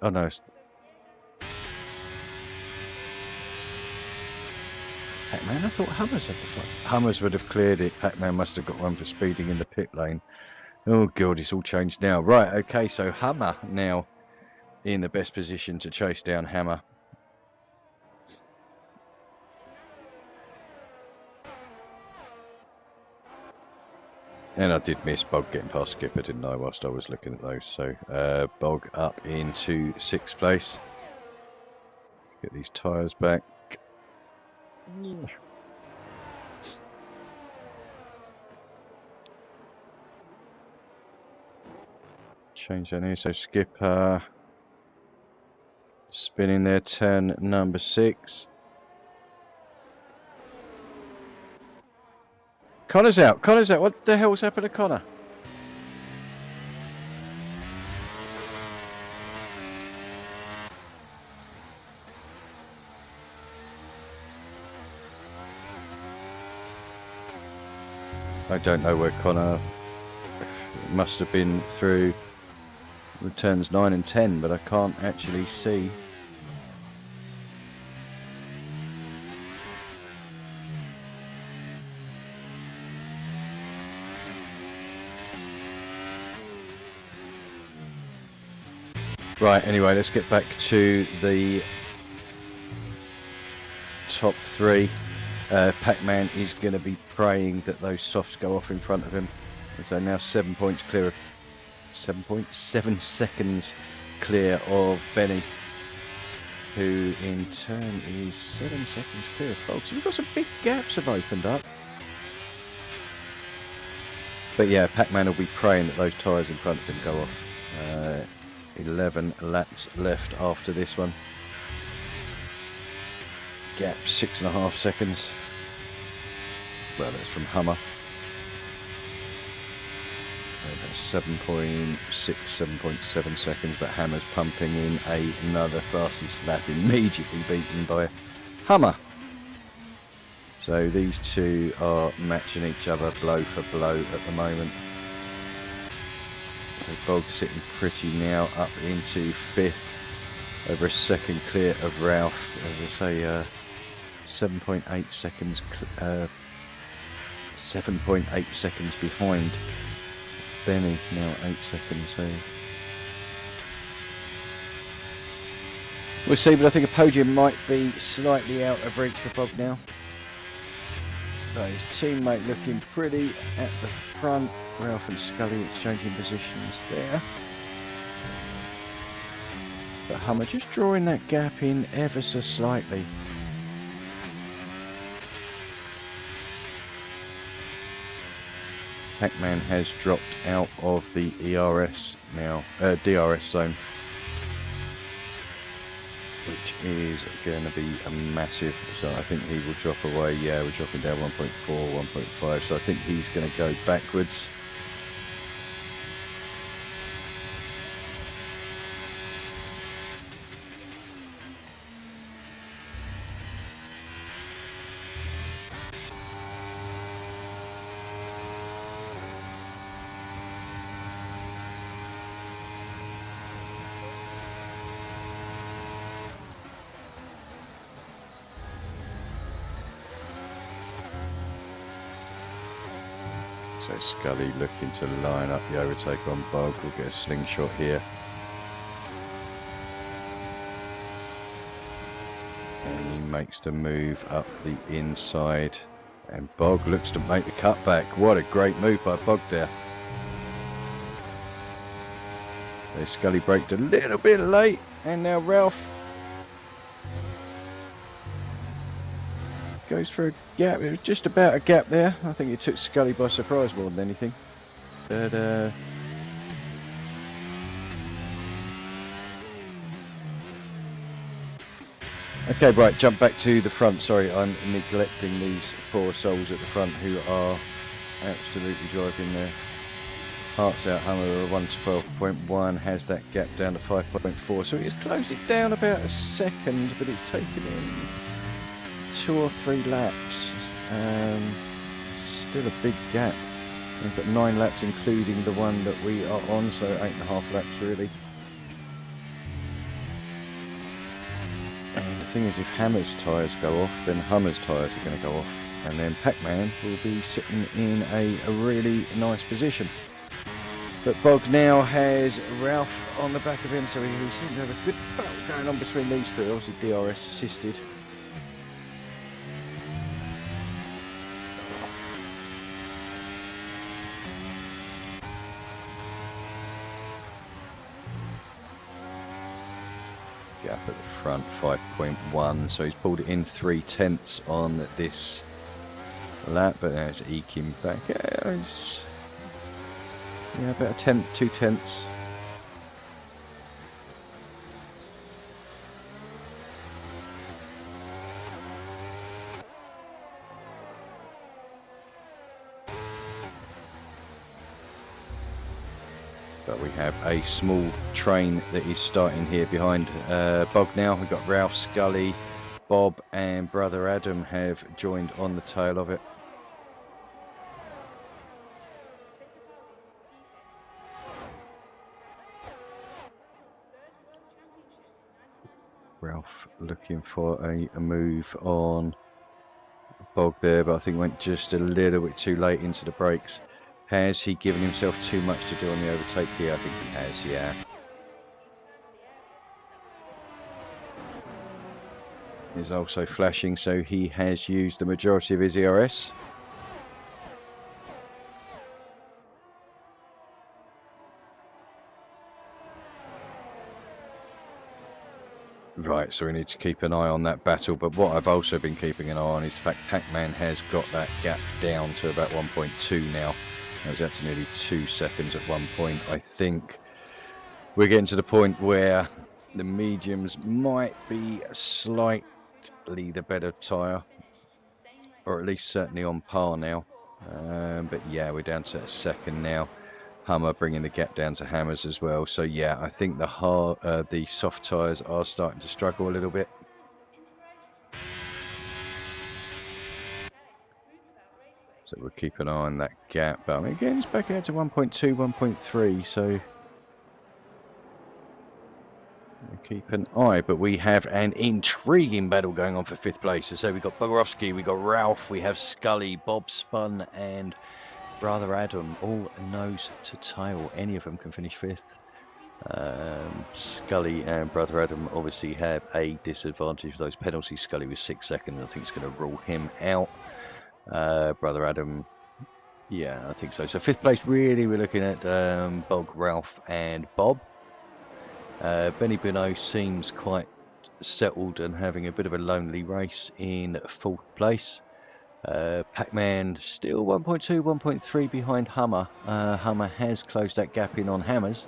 Oh no. Pac-Man, I thought Hummers had the front. Hummers would have cleared it. Pac-Man must have got one for speeding in the pit lane. Oh god, it's all changed now. Right, okay, so Hummer now in the best position to chase down Hammer. And I did miss Bog getting past Skipper, didn't I, whilst I was looking at those. So Bog up into 6th place. Let's get these tyres back. Change that here, so Skipper spinning their turn number 6. Connor's out, Connor's out. What the hell's happened to Connor? I don't know where Connor must have been through turns 9 and 10, but I can't actually see. Right, anyway, let's get back to the top 3. Pac-Man is going to be praying that those softs go off in front of him. So now 7 points clear of 7 seconds clear of Benny, who in turn is 7 seconds clear of Folks. We've got some big gaps have opened up. But yeah, Pac-Man will be praying that those tyres in front of him go off. 11 laps left after this one. Gap 6.5 seconds. Well, that's from Hummer. That's 7.6, 7.7 seconds, but Hammer's pumping in another fastest lap, immediately beaten by Hummer. So these two are matching each other blow for blow at the moment. So Bog sitting pretty now up into 5th, over a second clear of Ralph. As I say, 7.8 seconds, 7.8 seconds behind Benny, now 8 seconds. So we'll see, but I think a podium might be slightly out of reach for Bog now. So his teammate looking pretty at the front. Ralph and Scully exchanging positions there. But Hummer just drawing that gap in ever so slightly. Pac-Man has dropped out of the ERS now, DRS zone, which is going to be a massive. So I think he will drop away. Yeah, we're dropping down 1.4, 1.5. So I think he's going to go backwards. So Scully looking to line up the overtake on Bog. We'll get a slingshot here. And he makes the move up the inside. And Bog looks to make the cutback. What a great move by Bog there. There's Scully braked a little bit late. And now Ralph goes for a gap. It was just about a gap there. I think it took Scully by surprise more than anything. But okay, right, jump back to the front. Sorry, I'm neglecting these poor souls at the front who are absolutely driving their hearts out. Hummer 112.1 has that gap down to 5.4. So it's closed it down about a second, but it's taken in 2 or 3 laps. Still a big gap. We've got 9 laps including the one that we are on, so 8.5 laps really. And the thing is, if Hammer's tyres go off, then Hummer's tyres are going to go off, and then Pac-Man will be sitting in a really nice position. But Bog now has Ralph on the back of him, so he seems to have a good battle going on between these three. Obviously DRS assisted. Gap at the front 5.1, so he's pulled it in 3/10 on this lap, but now it's eking back. Yeah, about a tenth, 2/10. But we have a small train that is starting here behind Bog now. We've got Ralph, Scully, Bob and Brother Adam have joined on the tail of it. Ralph looking for a move on Bog there, but I think went just a little bit too late into the brakes. Has he given himself too much to do on the overtake here? I think he has, yeah. He's also flashing, so he has used the majority of his ERS. Right, so we need to keep an eye on that battle, but what I've also been keeping an eye on is the fact Pac-Man has got that gap down to about 1.2 now. It was at nearly 2 seconds at one point. I think we're getting to the point where the mediums might be slightly the better tyre, or at least certainly on par now. But yeah, we're down to a second now. Hummer bringing the gap down to Hammers as well. So yeah, I think the soft tyres are starting to struggle a little bit. So we'll keep an eye on that gap. But I mean, again, it's back out to 1.2, 1.3. So we'll keep an eye. But we have an intriguing battle going on for 5th place. So we've got Bogorowski, we've got Ralph, we have Scully, Bob Spun, and Brother Adam, all nose to tail. Any of them can finish 5th. Scully and Brother Adam obviously have a disadvantage for those penalties. Scully was 6 seconds. I think it's going to rule him out. Brother Adam, yeah, I think so. So 5th place, really, we're looking at Bog, Ralph, and Bob. Benny Bino seems quite settled and having a bit of a lonely race in 4th place. Pac-Man still 1.2, 1.3 behind Hummer. Hummer has closed that gap in on Hammers,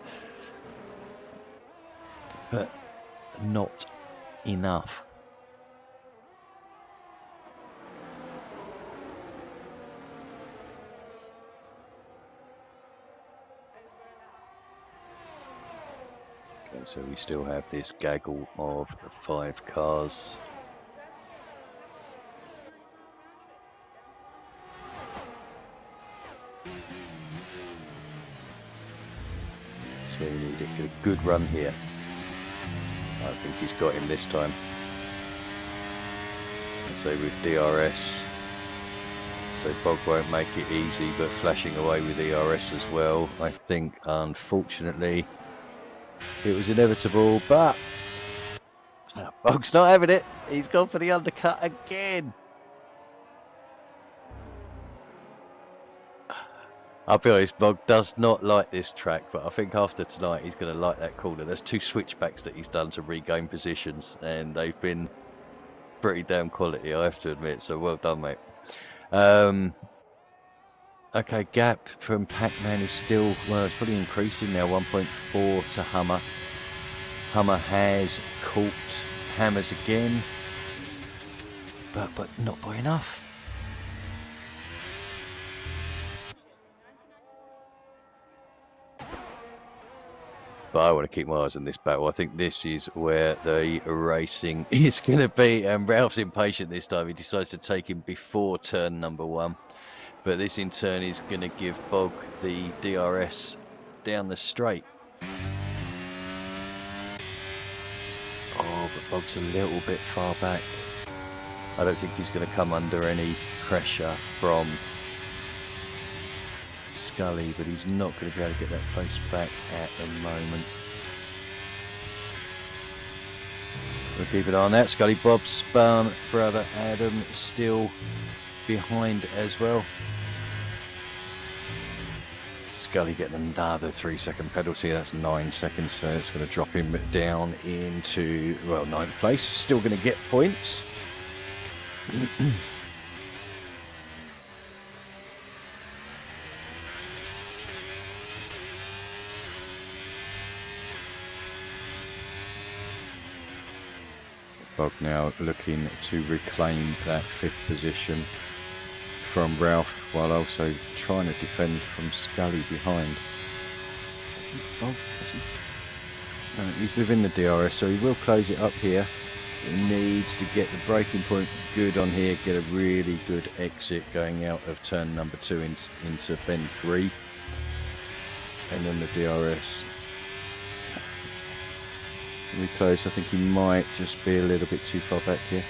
but not enough. Okay, so we still have this gaggle of 5 cars. So we need to get a good run here. I think he's got him this time. So with DRS, so Bog won't make it easy, but flashing away with ERS as well. I think, unfortunately, it was inevitable, but Bog's not having it. He's gone for the undercut again. I'll be honest, Bog does not like this track, but I think after tonight he's going to like that corner. There's 2 switchbacks that he's done to regain positions, and they've been pretty damn quality, I have to admit, so well done, mate. Okay, gap from Pac-Man is still, well, it's probably increasing now, 1.4 to Hummer. Hummer has caught Hammers again, but not by enough. But I want to keep my eyes on this battle. I think this is where the racing is going to be. And Ralph's impatient this time. He decides to take him before turn number 1. But this in turn is going to give Bog the DRS down the straight. Oh, but Bog's a little bit far back. I don't think he's going to come under any pressure from Scully, but he's not going to be able to get that place back at the moment. We'll keep an eye on that. Scully Bob spun, brother Adam still behind as well. Scully getting another 3-second penalty. That's 9 seconds, so it's going to drop him down into, well, 9th place. Still going to get points. Bog now looking to reclaim that 5th position from Ralph, while also trying to defend from Scully behind. Bog, no, he's within the DRS, so he will close it up here. He needs to get the braking point good on here, get a really good exit going out of turn number 2 into bend 3, and then the DRS. Really close. I think he might just be a little bit too far back here.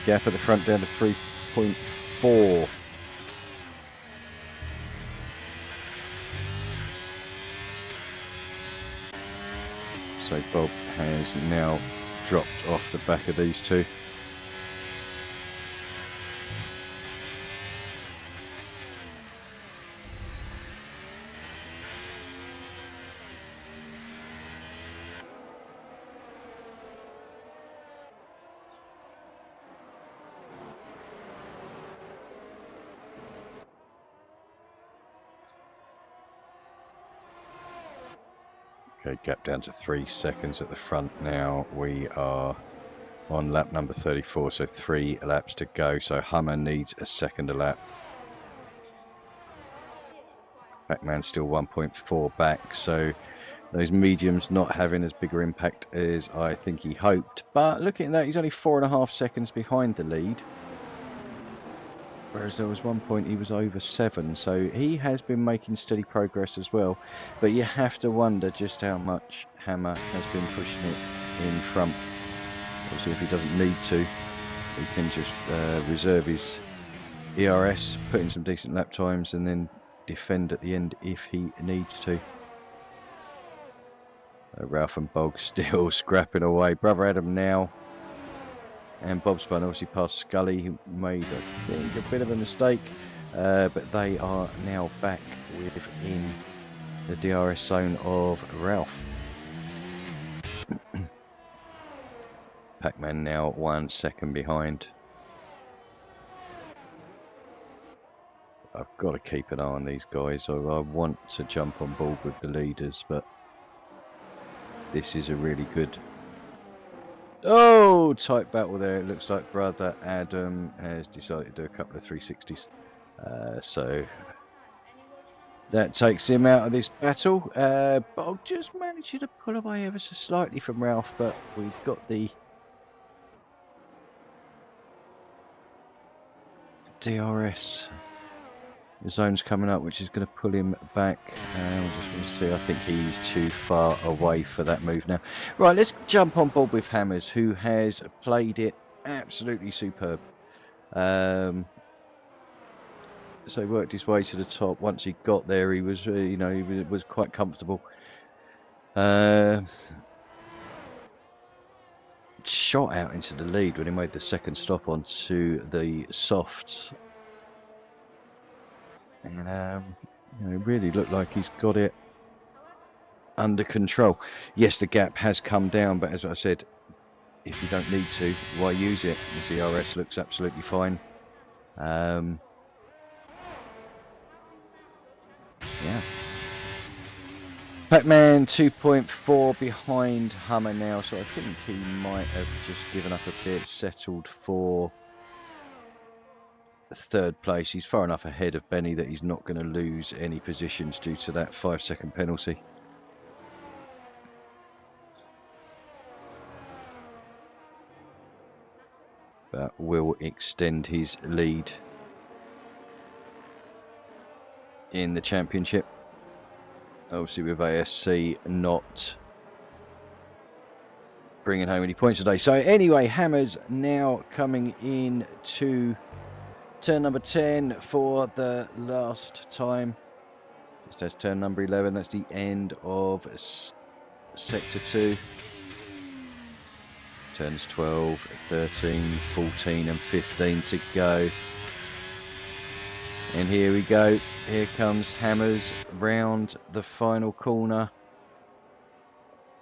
Gap at the front down to 3.4. So Bob has now dropped off the back of these two. Okay, gap down to 3 seconds at the front now. We are on lap number 34, so 3 laps to go. So Hummer needs a second a lap. Pac-Man still 1.4 back, so those mediums not having as bigger impact as I think he hoped. But looking at that, he's only 4.5 seconds behind the lead. Whereas there was one point he was over 7, so he has been making steady progress as well. But you have to wonder just how much Hammer has been pushing it in front. Obviously, if he doesn't need to, he can just reserve his ERS, put in some decent lap times, and then defend at the end if he needs to. Ralph and Bog still scrapping away. Brother Adam now. And Bob Spun obviously past Scully, who made, I think, a bit of a mistake. But they are now back within the DRS zone of Ralph. Pac-Man now 1 second behind. I've got to keep an eye on these guys. I want to jump on board with the leaders, but this is a really good... Oh, tight battle there. It looks like brother Adam has decided to do a couple of 360s. So that takes him out of this battle. Bog just managed to pull away ever so slightly from Ralph, but we've got the DRS zone's coming up, which is going to pull him back. Just want to see. I think he's too far away for that move now. Right, let's jump on board with Hammers, who has played it absolutely superb. So he worked his way to the top. Once he got there, he was, you know, he was quite comfortable. Shot out into the lead when he made the second stop onto the softs. And you know, it really looked like he's got it under control. Yes, the gap has come down, but as I said, if you don't need to, why use it? The CRS looks absolutely fine. Yeah. Pac-Man 2.4 behind Hummer now, so I think he might have just given up a bit, settled for third place. He's far enough ahead of Benny that he's not going to lose any positions due to that 5-second penalty. But will extend his lead in the championship. Obviously with ASC not bringing home any points today. So anyway, Hammers now coming in to turn number 10 for the last time. Just as turn number 11, that's the end of sector 2. Turns 12, 13, 14 and 15 to go. And here we go. Here comes Hammers round the final corner.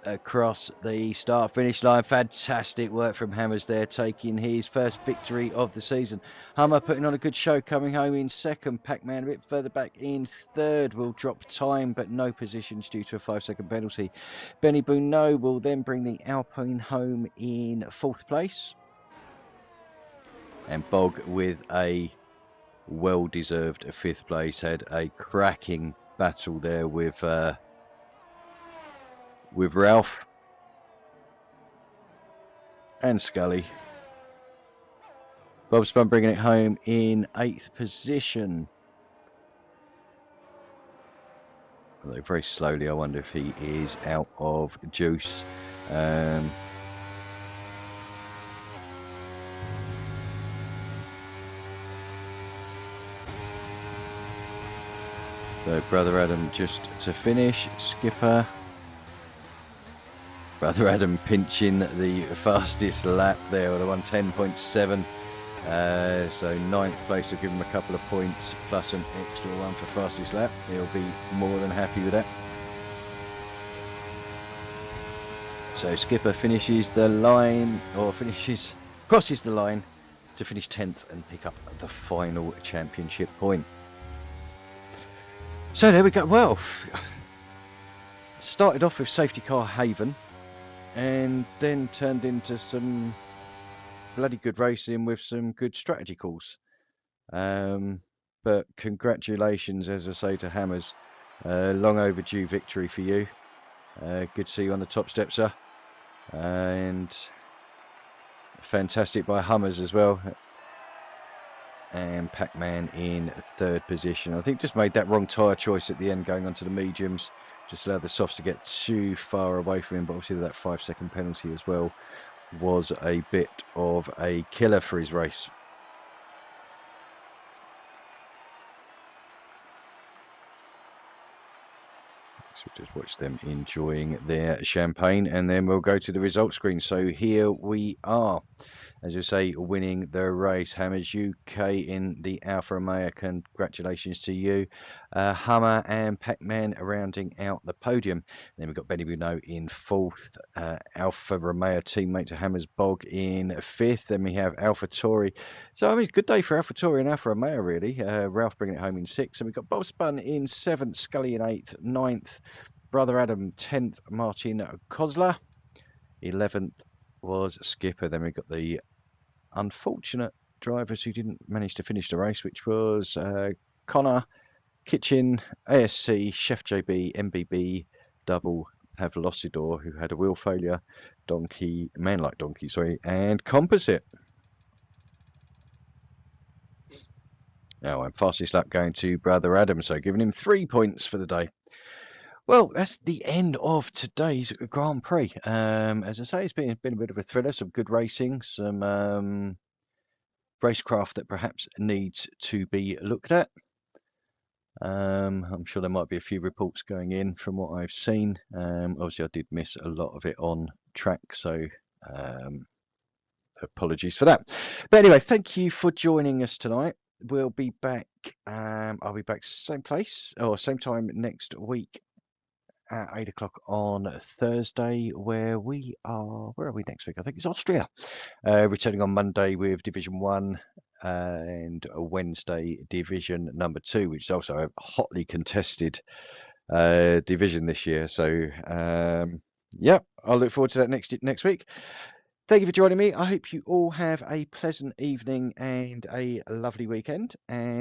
Across the start finish line. Fantastic work from Hammers there, taking his first victory of the season. Hummer putting on a good show, coming home in second. Pac-Man a bit further back in third. Will drop time but no positions due to a 5-second penalty. Benny Boonno will then bring the Alpine home in fourth place, and Bog with a well-deserved fifth place. Had a cracking battle there with Ralph and Scully. Bob Spun bringing it home in 8th position. Although very slowly, I wonder if he is out of juice. So Brother Adam just to finish. Skipper. Brother Adam pinching the fastest lap there with a 1:10.7. So 9th place will give him a couple of points plus an extra one for fastest lap. He'll be more than happy with that. So Skipper finishes the line, or crosses the line to finish 10th and pick up the final championship point. So there we go. Well, started off with safety car Haven, and then turned into some bloody good racing with some good strategy calls. But congratulations, as I say, to Hammers. Long overdue victory for you. Good to see you on the top step, sir. And fantastic by Hummers as well. And Pac-Man in third position. I think just made that wrong tyre choice at the end, going onto the mediums. Just allowed the softs to get too far away from him, but obviously that 5-second penalty as well was a bit of a killer for his race. So just watch them enjoying their champagne, and then we'll go to the results screen. So here we are. as you say, winning the race. Hammers UK in the Alfa Romeo, congratulations to you. Hummer and Pac-Man rounding out the podium. Then we've got Benny Bruno in 4th, Alfa Romeo teammate to Hammers Bog in 5th. Then we have AlphaTauri. So, I mean, good day for AlphaTauri and Alfa Romeo, really. Ralph bringing it home in 6th. And we've got Bob Spun in 7th, Scully in 8th, 9th, Brother Adam 10th, Martin Kozler. 11th was Skipper. Then we've got the unfortunate drivers who didn't manage to finish the race, which was Connor, Kitchen, ASC, Chef JB, MBB, Double, Pavlosidor, who had a wheel failure, Donkey, Man Like Donkey, sorry, and Composite. Now, and fastest lap going to Brother Adam, so giving him 3 points for the day. Well, that's the end of today's Grand Prix. As I say, it's been a bit of a thriller, some good racing, some racecraft that perhaps needs to be looked at. I'm sure there might be a few reports going in from what I've seen. Obviously, I did miss a lot of it on track, so apologies for that. But anyway, thank you for joining us tonight. We'll be back. I'll be back same place or same time next week at 8 o'clock on Thursday, where we are. Where are we next week? I think it's Austria. Returning on Monday with Division 1 and a Wednesday Division number 2, which is also a hotly contested division this year. So, yeah, I'll look forward to that next week. Thank you for joining me. I hope you all have a pleasant evening and a lovely weekend. And